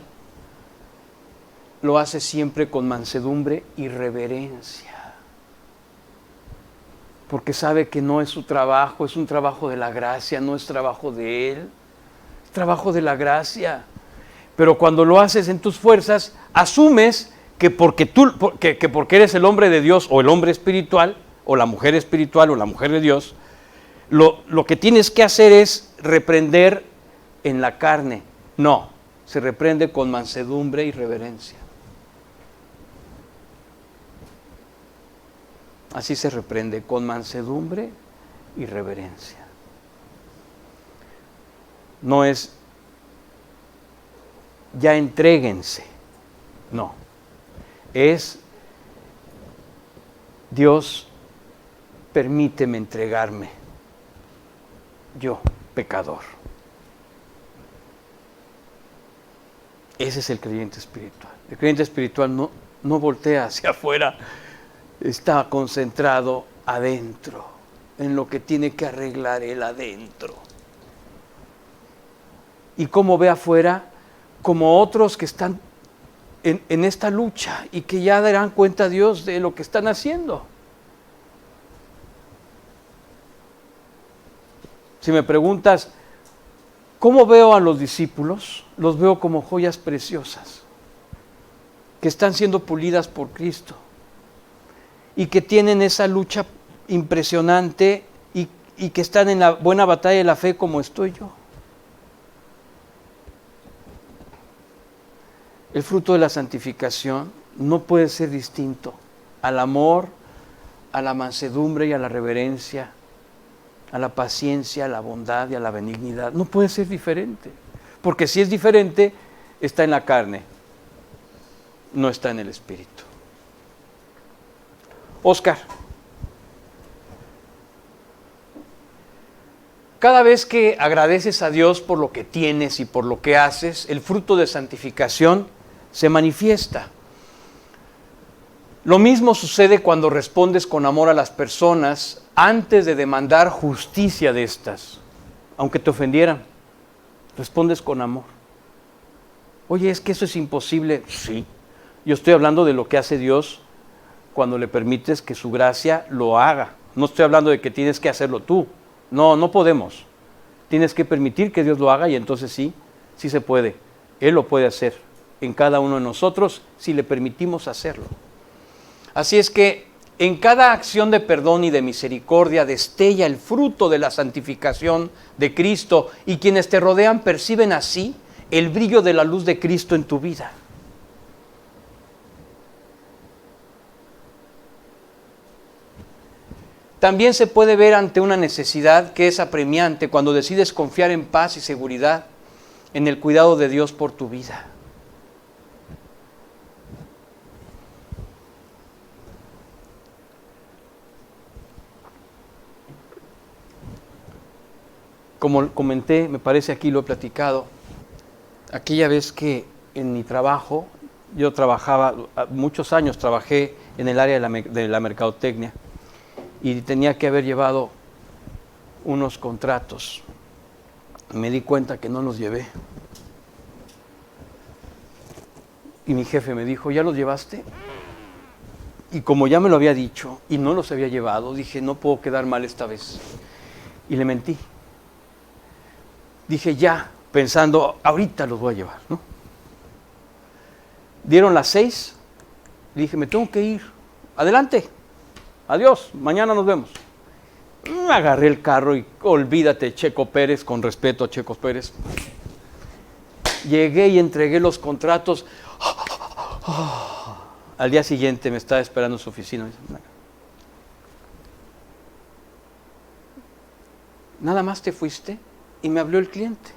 lo hace siempre con mansedumbre y reverencia, porque sabe que no es su trabajo, es un trabajo de la gracia, no es trabajo de él, es trabajo de la gracia. Pero cuando lo haces en tus fuerzas, asumes que porque eres el hombre de Dios o el hombre espiritual o la mujer espiritual o la mujer de Dios, lo que tienes que hacer es reprender en la carne. No, se reprende con mansedumbre y reverencia. Así se reprende, con mansedumbre y reverencia. No es ya entréguense, no. Es Dios, permíteme entregarme, yo, pecador. Ese es el creyente espiritual. El creyente espiritual no voltea hacia afuera, está concentrado adentro, en lo que tiene que arreglar él adentro. Y cómo ve afuera, como otros que están en esta lucha y que ya darán cuenta a Dios de lo que están haciendo. Si me preguntas, ¿cómo veo a los discípulos? Los veo como joyas preciosas, que están siendo pulidas por Cristo y que tienen esa lucha impresionante y que están en la buena batalla de la fe como estoy yo. El fruto de la santificación no puede ser distinto al amor, a la mansedumbre y a la reverencia, a la paciencia, a la bondad y a la benignidad. No puede ser diferente, porque si es diferente, está en la carne, no está en el espíritu. Oscar, cada vez que agradeces a Dios por lo que tienes y por lo que haces, el fruto de santificación se manifiesta. Lo mismo sucede cuando respondes con amor a las personas antes de demandar justicia de estas, aunque te ofendieran. Respondes con amor. Oye, es que eso es imposible. Sí, yo estoy hablando de lo que hace Dios cuando le permites que su gracia lo haga. No estoy hablando de que tienes que hacerlo tú. No podemos. Tienes que permitir que Dios lo haga y entonces sí se puede. Él lo puede hacer en cada uno de nosotros si le permitimos hacerlo. Así es que en cada acción de perdón y de misericordia destella el fruto de la santificación de Cristo y quienes te rodean perciben así el brillo de la luz de Cristo en tu vida. También se puede ver ante una necesidad que es apremiante cuando decides confiar en paz y seguridad en el cuidado de Dios por tu vida. Como comenté, me parece aquí lo he platicado, aquella vez que en mi trabajo, yo trabajaba, muchos años trabajé en el área de la mercadotecnia y tenía que haber llevado unos contratos. Me di cuenta que no los llevé. Y mi jefe me dijo, ¿ya los llevaste? Y como ya me lo había dicho y no los había llevado, dije, no puedo quedar mal esta vez. Y le mentí. Dije, ya, pensando, ahorita los voy a llevar, ¿no? Dieron las 6, le dije, me tengo que ir. Adelante, adiós, mañana nos vemos. Agarré el carro y olvídate, Checo Pérez, con respeto a Checo Pérez. Llegué y entregué los contratos. Al día siguiente me estaba esperando en su oficina. ¿Nada más te fuiste? Y me habló el cliente,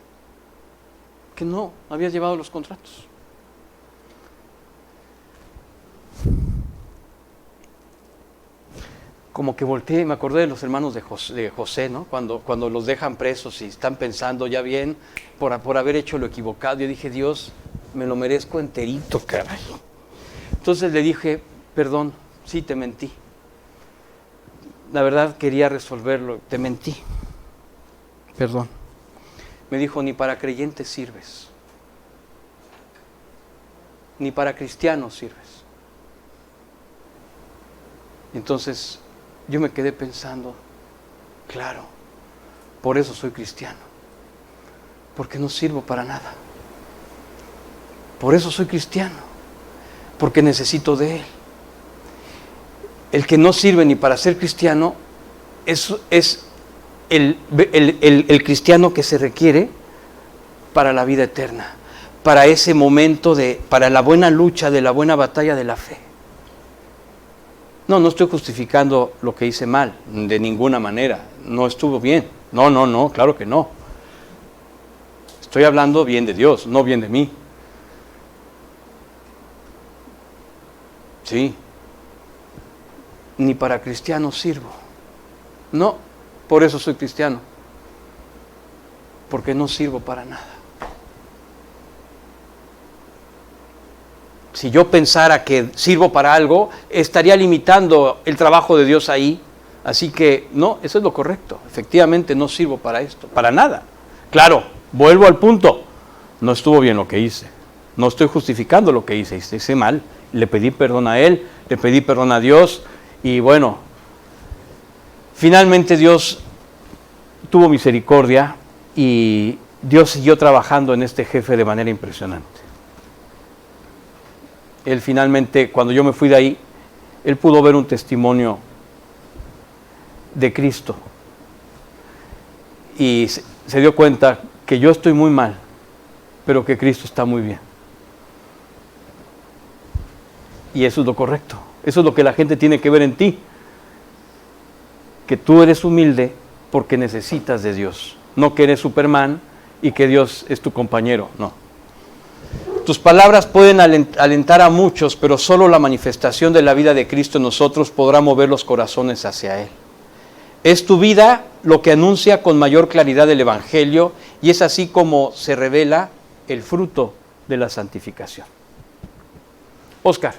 que no había llevado los contratos. Como que volteé y me acordé de los hermanos de José, ¿no? Cuando los dejan presos y están pensando ya bien por haber hecho lo equivocado. Yo dije, Dios, me lo merezco enterito, caray. Entonces le dije, perdón, sí te mentí. La verdad quería resolverlo, te mentí. Perdón. Me dijo, ni para creyentes sirves. Ni para cristianos sirves. Entonces yo me quedé pensando, claro, por eso soy cristiano. Porque no sirvo para nada. Por eso soy cristiano. Porque necesito de Él. El que no sirve ni para ser cristiano es el cristiano que se requiere para la vida eterna, para ese momento para la buena lucha de la buena batalla de la fe. No estoy justificando lo que hice mal, de ninguna manera, no estuvo bien, no, claro que no. Estoy hablando bien de Dios, no bien de mí. Sí, ni para cristianos sirvo, no. Por eso soy cristiano, porque no sirvo para nada. Si yo pensara que sirvo para algo, estaría limitando el trabajo de Dios ahí. Así que no, eso es lo correcto. Efectivamente no sirvo para esto, para nada. Claro, vuelvo al punto. No estuvo bien lo que hice. No estoy justificando lo que hice mal. Le pedí perdón a Él, le pedí perdón a Dios y bueno, finalmente Dios tuvo misericordia y Dios siguió trabajando en este jefe de manera impresionante. Él finalmente, cuando yo me fui de ahí, él pudo ver un testimonio de Cristo y se dio cuenta que yo estoy muy mal, pero que Cristo está muy bien. Y eso es lo correcto. Eso es lo que la gente tiene que ver en ti. Que tú eres humilde porque necesitas de Dios. No que eres Superman y que Dios es tu compañero. No. Tus palabras pueden alentar a muchos, pero solo la manifestación de la vida de Cristo en nosotros podrá mover los corazones hacia Él. Es tu vida lo que anuncia con mayor claridad el Evangelio y es así como se revela el fruto de la santificación. Oscar.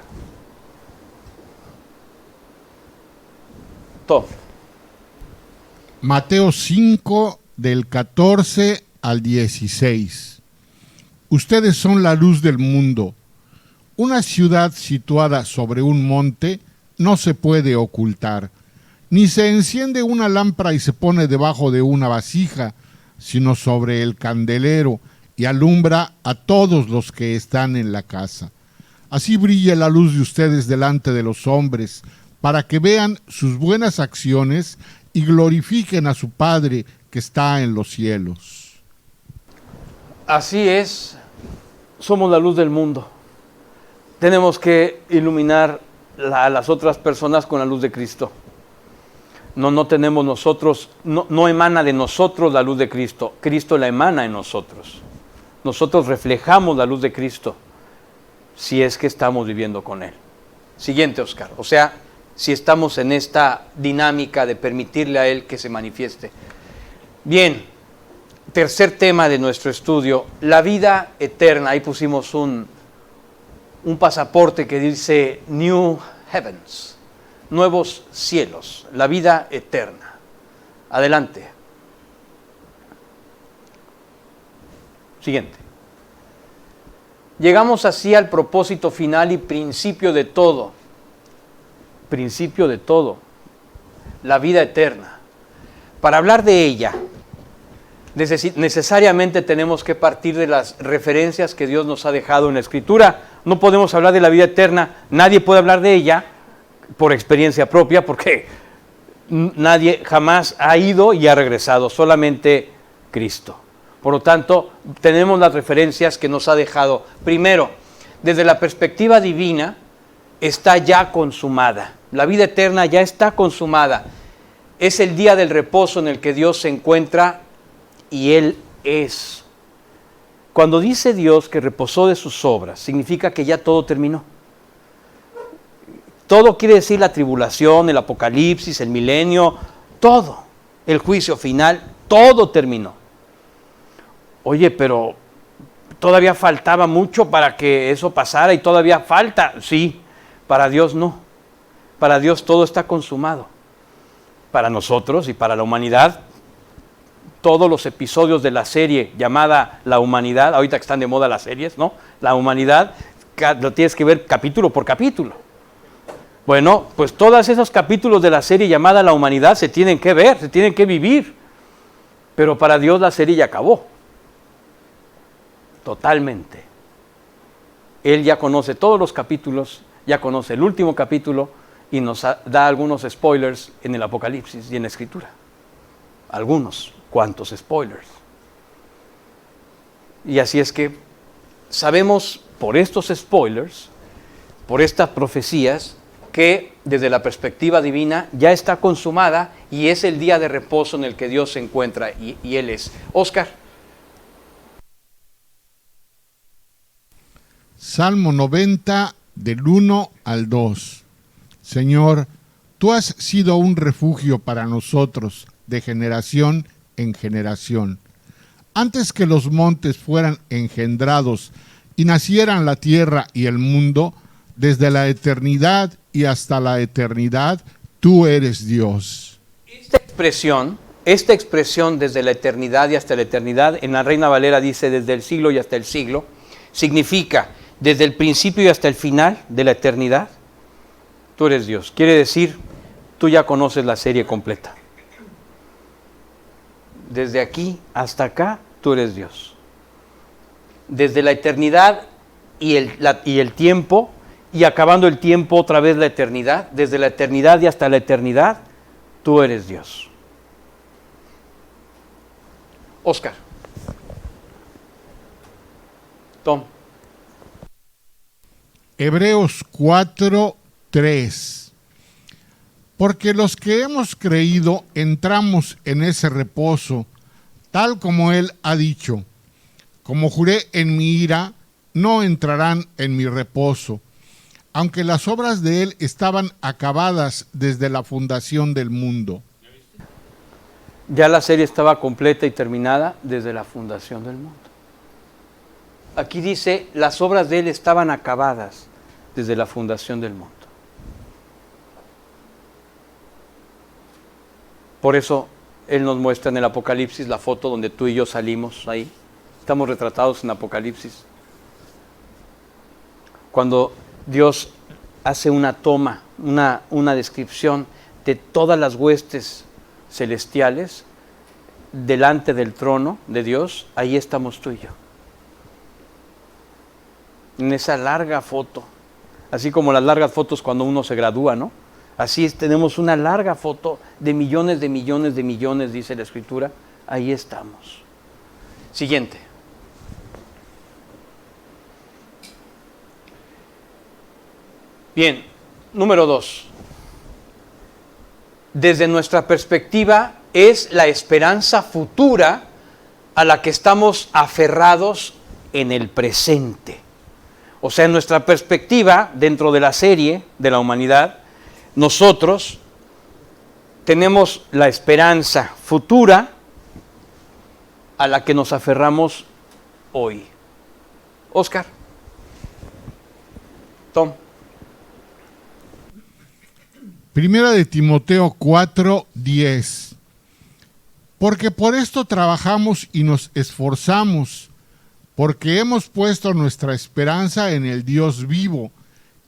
Todo. Mateo 5, del 14 al 16. Ustedes son la luz del mundo. Una ciudad situada sobre un monte no se puede ocultar, ni se enciende una lámpara y se pone debajo de una vasija, sino sobre el candelero y alumbra a todos los que están en la casa. Así brilla la luz de ustedes delante de los hombres, para que vean sus buenas acciones y glorifiquen a su Padre que está en los cielos. Así es, somos la luz del mundo. Tenemos que iluminar a las otras personas con la luz de Cristo. No tenemos nosotros, no emana de nosotros la luz de Cristo, Cristo la emana en nosotros. Nosotros reflejamos la luz de Cristo si es que estamos viviendo con Él. Siguiente, Oscar. O sea, si estamos en esta dinámica de permitirle a Él que se manifieste. Bien, tercer tema de nuestro estudio, la vida eterna. Ahí pusimos un pasaporte que dice New Heavens, nuevos cielos, la vida eterna. Adelante. Siguiente. Llegamos así al propósito final y principio de todo. Principio de todo. La vida eterna. Para hablar de ella, necesariamente tenemos que partir de las referencias que Dios nos ha dejado en la Escritura. No podemos hablar de la vida eterna, nadie puede hablar de ella por experiencia propia, porque nadie jamás ha ido y ha regresado, solamente Cristo. Por lo tanto, tenemos las referencias que nos ha dejado. Primero, desde la perspectiva divina, está ya consumada. La vida eterna ya está consumada. Es el día del reposo en el que Dios se encuentra y Él es. Cuando dice Dios que reposó de sus obras, significa que ya todo terminó. Todo quiere decir la tribulación, el apocalipsis, el milenio, todo. El juicio final, todo terminó. Oye, pero todavía faltaba mucho para que eso pasara y todavía falta. Sí, para Dios no. Para Dios todo está consumado. Para nosotros y para la humanidad, todos los episodios de la serie llamada La Humanidad, ahorita que están de moda las series, ¿no? La Humanidad, lo tienes que ver capítulo por capítulo. Bueno, pues todos esos capítulos de la serie llamada La Humanidad se tienen que ver, se tienen que vivir. Pero para Dios la serie ya acabó. Totalmente. Él ya conoce todos los capítulos, ya conoce el último capítulo y nos da algunos spoilers en el Apocalipsis y en la Escritura. Algunos, cuantos spoilers. Y así es que sabemos por estos spoilers, por estas profecías, que desde la perspectiva divina ya está consumada y es el día de reposo en el que Dios se encuentra y Él es. Oscar. Salmo 90, del 1 al 2. Señor, tú has sido un refugio para nosotros de generación en generación. Antes que los montes fueran engendrados y nacieran la tierra y el mundo, desde la eternidad y hasta la eternidad, tú eres Dios. Esta expresión desde la eternidad y hasta la eternidad, en la Reina Valera dice desde el siglo y hasta el siglo, significa desde el principio y hasta el final de la eternidad, tú eres Dios. Quiere decir, tú ya conoces la serie completa. Desde aquí hasta acá, tú eres Dios. Desde la eternidad y el tiempo, y acabando el tiempo otra vez la eternidad, desde la eternidad y hasta la eternidad, tú eres Dios. Oscar. Tom. Hebreos 4, 3. Porque los que hemos creído entramos en ese reposo, tal como Él ha dicho: como juré en mi ira, no entrarán en mi reposo, aunque las obras de Él estaban acabadas desde la fundación del mundo. Ya la serie estaba completa y terminada desde la fundación del mundo. Aquí dice, las obras de Él estaban acabadas desde la fundación del mundo. Por eso Él nos muestra en el Apocalipsis la foto donde tú y yo salimos ahí. Estamos retratados en Apocalipsis. Cuando Dios hace una toma, una descripción de todas las huestes celestiales delante del trono de Dios, ahí estamos tú y yo. En esa larga foto, así como las largas fotos cuando uno se gradúa, ¿no? Así tenemos una larga foto de millones, dice la Escritura. Ahí estamos. Siguiente. Bien, número 2. Desde nuestra perspectiva es la esperanza futura a la que estamos aferrados en el presente. O sea, en nuestra perspectiva, dentro de la serie de la humanidad, nosotros tenemos la esperanza futura a la que nos aferramos hoy. Oscar. Tom. Primera de Timoteo 4:10. Porque por esto trabajamos y nos esforzamos, porque hemos puesto nuestra esperanza en el Dios vivo,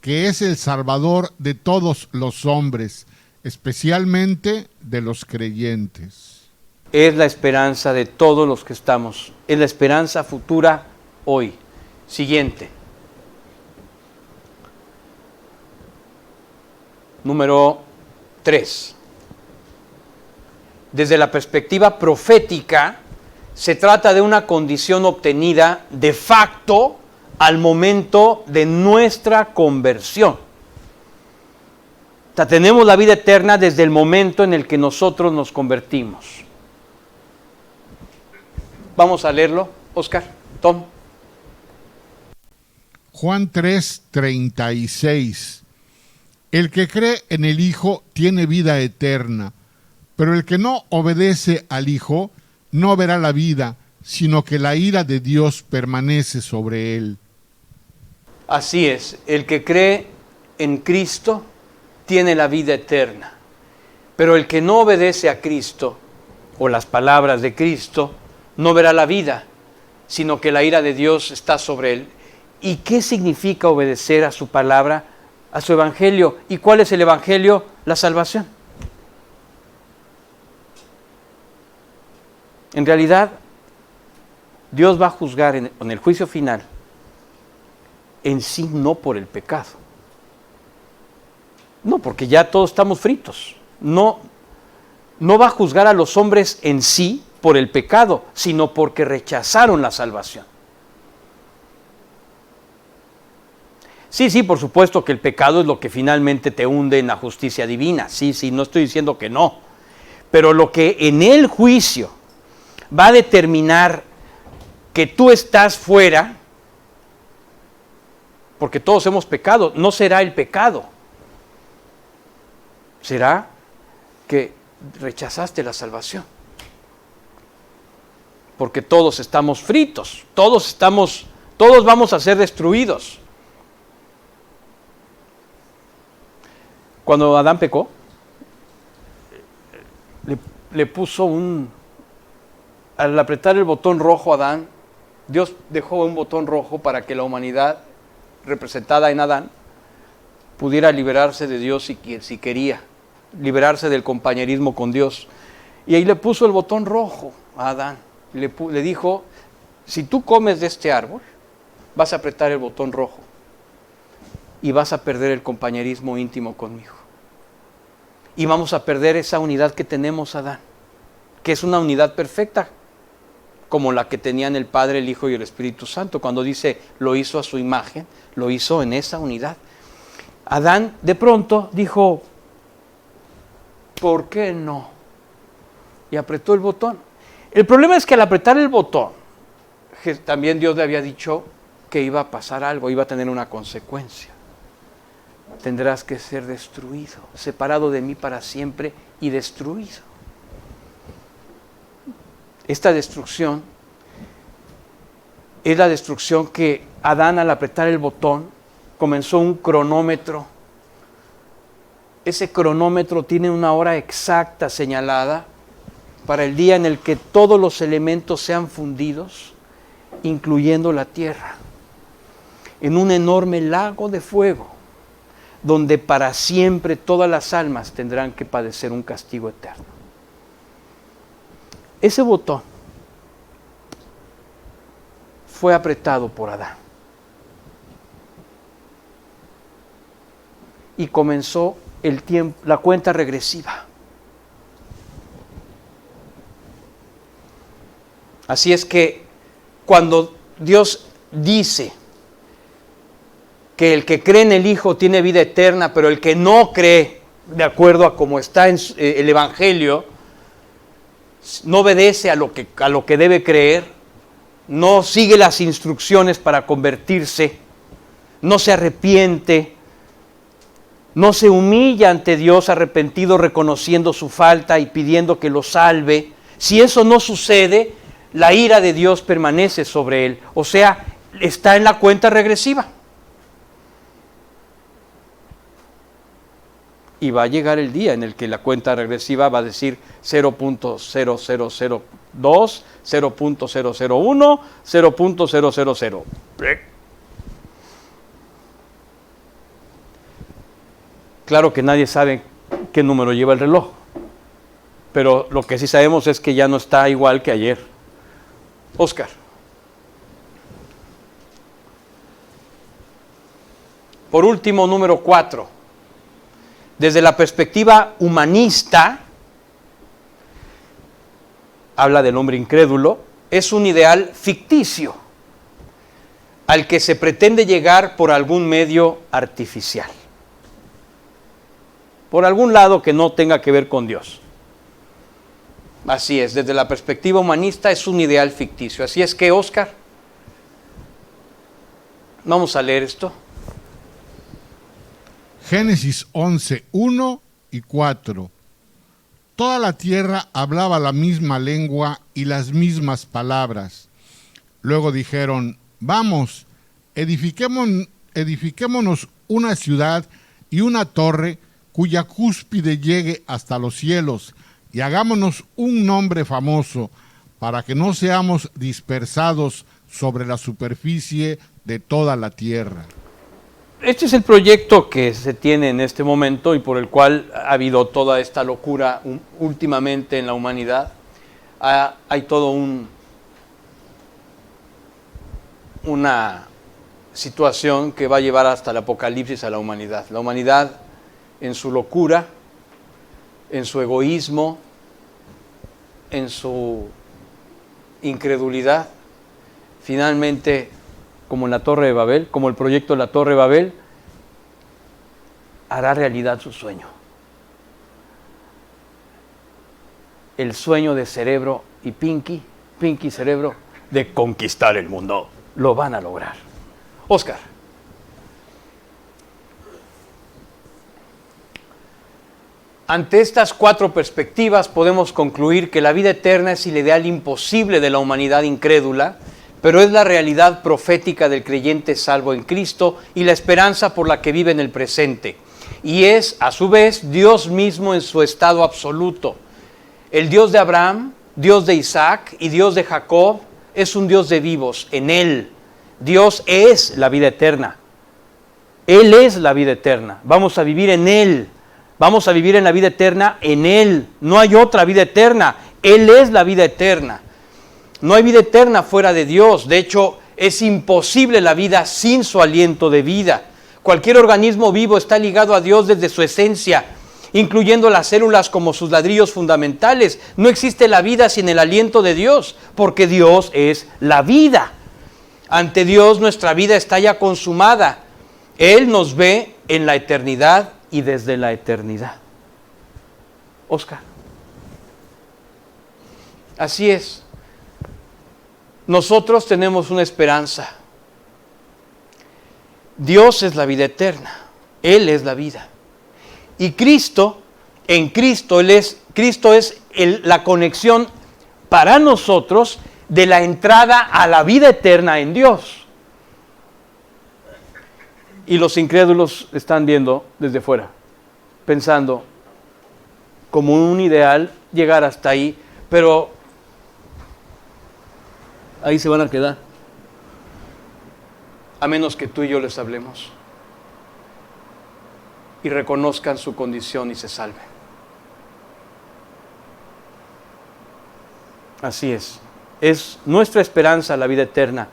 que es el Salvador de todos los hombres, especialmente de los creyentes. Es la esperanza de todos los que estamos. Es la esperanza futura hoy. Siguiente. Número 3. Desde la perspectiva profética, se trata de una condición obtenida de facto al momento de nuestra conversión. O sea, tenemos la vida eterna desde el momento en el que nosotros nos convertimos. Vamos a leerlo, Oscar, Tom. Juan 3:36. El que cree en el Hijo tiene vida eterna, pero el que no obedece al Hijo no verá la vida, sino que la ira de Dios permanece sobre él. Así es, el que cree en Cristo tiene la vida eterna, pero el que no obedece a Cristo o las palabras de Cristo no verá la vida, sino que la ira de Dios está sobre él. ¿Y qué significa obedecer a su palabra, a su evangelio? ¿Y cuál es el evangelio? La salvación. En realidad, Dios va a juzgar en el juicio final en sí, no por el pecado. No, porque ya todos estamos fritos. No va a juzgar a los hombres en sí por el pecado, sino porque rechazaron la salvación. Sí, por supuesto que el pecado es lo que finalmente te hunde en la justicia divina. Sí, no estoy diciendo que no. Pero lo que en el juicio va a determinar que tú estás fuera, porque todos hemos pecado, no será el pecado. Será que rechazaste la salvación. Porque todos estamos fritos, todos vamos a ser destruidos. Cuando Adán pecó, le puso al apretar el botón rojo a Adán, Dios dejó un botón rojo para que la humanidad representada en Adán pudiera liberarse de Dios si quería, liberarse del compañerismo con Dios. Y ahí le puso el botón rojo a Adán. Le dijo, si tú comes de este árbol, vas a apretar el botón rojo y vas a perder el compañerismo íntimo conmigo. Y vamos a perder esa unidad que tenemos, Adán, que es una unidad perfecta, como la que tenían el Padre, el Hijo y el Espíritu Santo. Cuando dice, lo hizo a su imagen, lo hizo en esa unidad. Adán de pronto dijo, ¿por qué no? Y apretó el botón. El problema es que al apretar el botón, también Dios le había dicho que iba a pasar algo, iba a tener una consecuencia. Tendrás que ser destruido, separado de mí para siempre y destruido. Esta destrucción es la destrucción que Adán, al apretar el botón, comenzó un cronómetro. Ese cronómetro tiene una hora exacta señalada para el día en el que todos los elementos sean fundidos, incluyendo la tierra, en un enorme lago de fuego, donde para siempre todas las almas tendrán que padecer un castigo eterno. Ese botón fue apretado por Adán. Y comenzó la cuenta regresiva. Así es que cuando Dios dice que el que cree en el Hijo tiene vida eterna, pero el que no cree, de acuerdo a como está en el Evangelio, no obedece a lo que debe creer, no sigue las instrucciones para convertirse, no se arrepiente, no se humilla ante Dios arrepentido, reconociendo su falta y pidiendo que lo salve. Si eso no sucede, la ira de Dios permanece sobre él. O sea, está en la cuenta regresiva. Y va a llegar el día en el que la cuenta regresiva va a decir 0.0002, 0.001, 0.000. Claro que nadie sabe qué número lleva el reloj, pero lo que sí sabemos es que ya no está igual que ayer. Oscar. Por último, número 4. Desde la perspectiva humanista, habla del hombre incrédulo, es un ideal ficticio al que se pretende llegar por algún medio artificial, por algún lado que no tenga que ver con Dios. Así es, desde la perspectiva humanista es un ideal ficticio. Así es que, Oscar, vamos a leer esto. Génesis 11, 1 y 4. Toda la tierra hablaba la misma lengua y las mismas palabras. Luego dijeron, vamos, edifiquémonos una ciudad y una torre cuya cúspide llegue hasta los cielos, y hagámonos un nombre famoso, para que no seamos dispersados sobre la superficie de toda la tierra. Este es el proyecto que se tiene en este momento y por el cual ha habido toda esta locura últimamente en la humanidad. Hay todo una situación que va a llevar hasta el apocalipsis a la humanidad. La humanidad, en su locura, en su egoísmo, en su incredulidad, finalmente, como en la Torre de Babel, como el proyecto de la Torre de Babel, hará realidad su sueño. El sueño de Cerebro y Pinky Cerebro, de conquistar el mundo. Lo van a lograr. Oscar. Ante estas 4 perspectivas podemos concluir que la vida eterna es el ideal imposible de la humanidad incrédula, pero es la realidad profética del creyente salvo en Cristo y la esperanza por la que vive en el presente. Y es, a su vez, Dios mismo en su estado absoluto. El Dios de Abraham, Dios de Isaac y Dios de Jacob es un Dios de vivos. En Él, Dios es la vida eterna. Él es la vida eterna. Vamos a vivir en Él. Vamos a vivir en la vida eterna en Él. No hay otra vida eterna. Él es la vida eterna. No hay vida eterna fuera de Dios. De hecho, es imposible la vida sin su aliento de vida. Cualquier organismo vivo está ligado a Dios desde su esencia, incluyendo las células como sus ladrillos fundamentales. No existe la vida sin el aliento de Dios, porque Dios es la vida. Ante Dios nuestra vida está ya consumada. Él nos ve en la eternidad y desde la eternidad. Oscar. Así es. Nosotros tenemos una esperanza. Dios es la vida eterna. Él es la vida. Y Cristo, en Cristo, Cristo es la conexión para nosotros de la entrada a la vida eterna en Dios. Y los incrédulos están viendo desde fuera, pensando como un ideal llegar hasta ahí, pero ahí se van a quedar, a menos que tú y yo les hablemos y reconozcan su condición y se salven. Así es nuestra esperanza la vida eterna,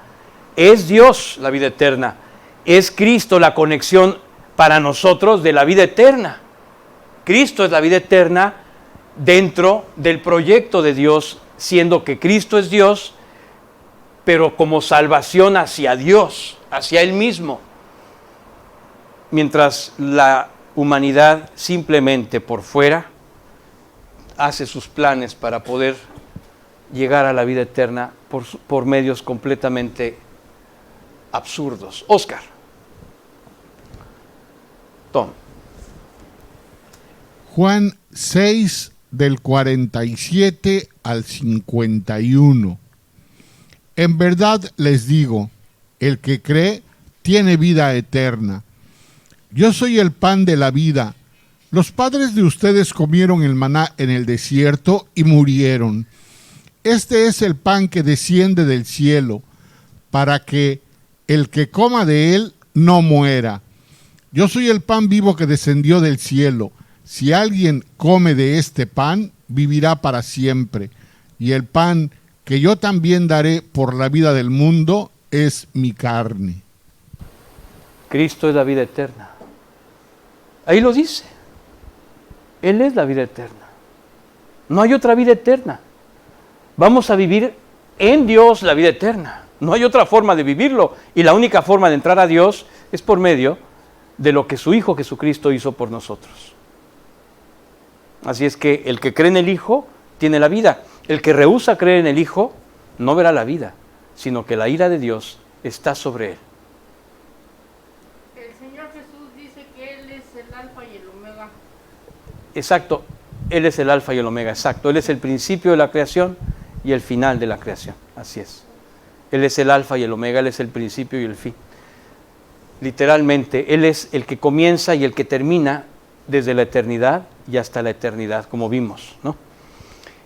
es Dios la vida eterna, es Cristo la conexión para nosotros de la vida eterna. Cristo es la vida eterna dentro del proyecto de Dios, siendo que Cristo es Dios, pero como salvación hacia Dios, hacia Él mismo. Mientras la humanidad simplemente por fuera hace sus planes para poder llegar a la vida eterna por medios completamente absurdos. Oscar. Tom. Juan 6 del 47 al 51. En verdad les digo, el que cree tiene vida eterna. Yo soy el pan de la vida. Los padres de ustedes comieron el maná en el desierto y murieron. Este es el pan que desciende del cielo, para que el que coma de él no muera. Yo soy el pan vivo que descendió del cielo. Si alguien come de este pan, vivirá para siempre. Y el pan que yo también daré por la vida del mundo es mi carne. Cristo es la vida eterna. Ahí lo dice. Él es la vida eterna. No hay otra vida eterna. Vamos a vivir en Dios la vida eterna. No hay otra forma de vivirlo. Y la única forma de entrar a Dios es por medio de lo que su Hijo Jesucristo hizo por nosotros. Así es que el que cree en el Hijo tiene la vida. El que rehúsa creer en el Hijo no verá la vida, sino que la ira de Dios está sobre él. El Señor Jesús dice que Él es el alfa y el omega. Exacto, Él es el alfa y el omega, exacto. Él es el principio de la creación y el final de la creación, así es. Él es el alfa y el omega, Él es el principio y el fin. Literalmente, Él es el que comienza y el que termina desde la eternidad y hasta la eternidad, como vimos, ¿no?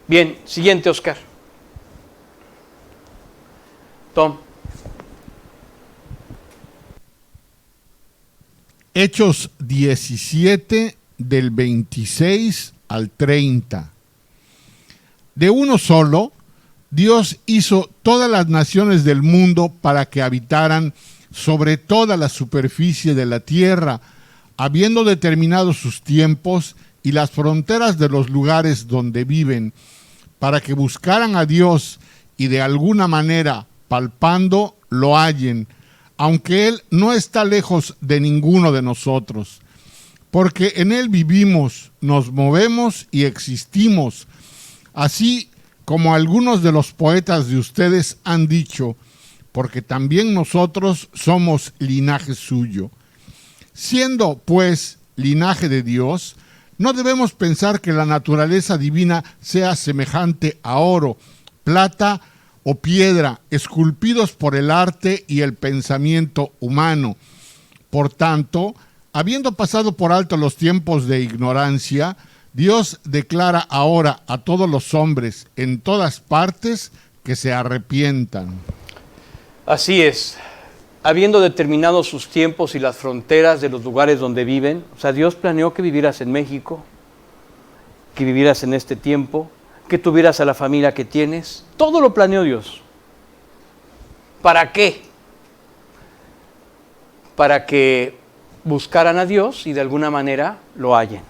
Bien, siguiente, Oscar. Tom. Hechos 17, del 26 al 30. De uno solo, Dios hizo todas las naciones del mundo para que habitaran sobre toda la superficie de la tierra, habiendo determinado sus tiempos y las fronteras de los lugares donde viven, para que buscaran a Dios y de alguna manera, palpando, lo hallen, aunque Él no está lejos de ninguno de nosotros, porque en Él vivimos, nos movemos y existimos, así como algunos de los poetas de ustedes han dicho, porque también nosotros somos linaje suyo. Siendo, pues, linaje de Dios, no debemos pensar que la naturaleza divina sea semejante a oro, plata o piedra, esculpidos por el arte y el pensamiento humano. Por tanto, habiendo pasado por alto los tiempos de ignorancia, Dios declara ahora a todos los hombres en todas partes que se arrepientan. Así es, habiendo determinado sus tiempos y las fronteras de los lugares donde viven, o sea, Dios planeó que vivieras en México, que vivieras en este tiempo, que tuvieras a la familia que tienes, todo lo planeó Dios. ¿Para qué? Para que buscaran a Dios y de alguna manera lo hallen.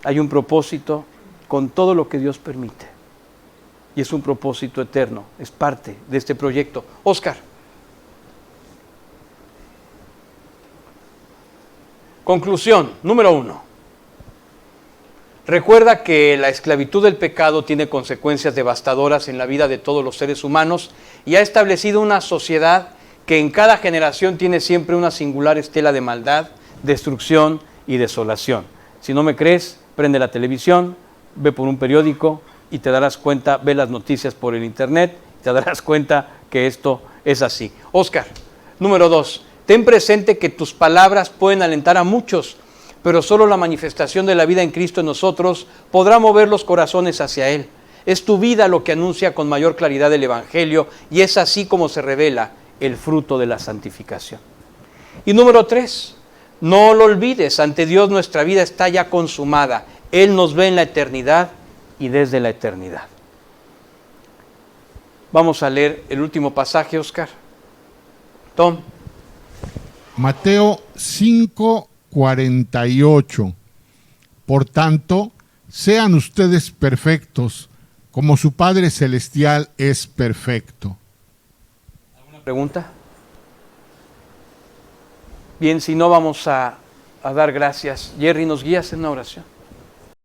Hay un propósito con todo lo que Dios permite. Y es un propósito eterno, es parte de este proyecto. Oscar. Conclusión, número 1. Recuerda que la esclavitud del pecado tiene consecuencias devastadoras en la vida de todos los seres humanos y ha establecido una sociedad que en cada generación tiene siempre una singular estela de maldad, destrucción y desolación. Si no me crees, prende la televisión, ve por un periódico y te darás cuenta, ve las noticias por el internet, te darás cuenta que esto es así. Oscar, número 2, ten presente que tus palabras pueden alentar a muchos, pero solo la manifestación de la vida en Cristo en nosotros podrá mover los corazones hacia Él. Es tu vida lo que anuncia con mayor claridad el Evangelio y es así como se revela el fruto de la santificación. Y número 3, no lo olvides, ante Dios nuestra vida está ya consumada. Él nos ve en la eternidad y desde la eternidad. Vamos a leer el último pasaje, Oscar. Tom. Mateo 5:48. Por tanto, sean ustedes perfectos, como su Padre Celestial es perfecto. ¿Alguna pregunta? Bien, si no, vamos a dar gracias. Jerry, ¿nos guías en una oración?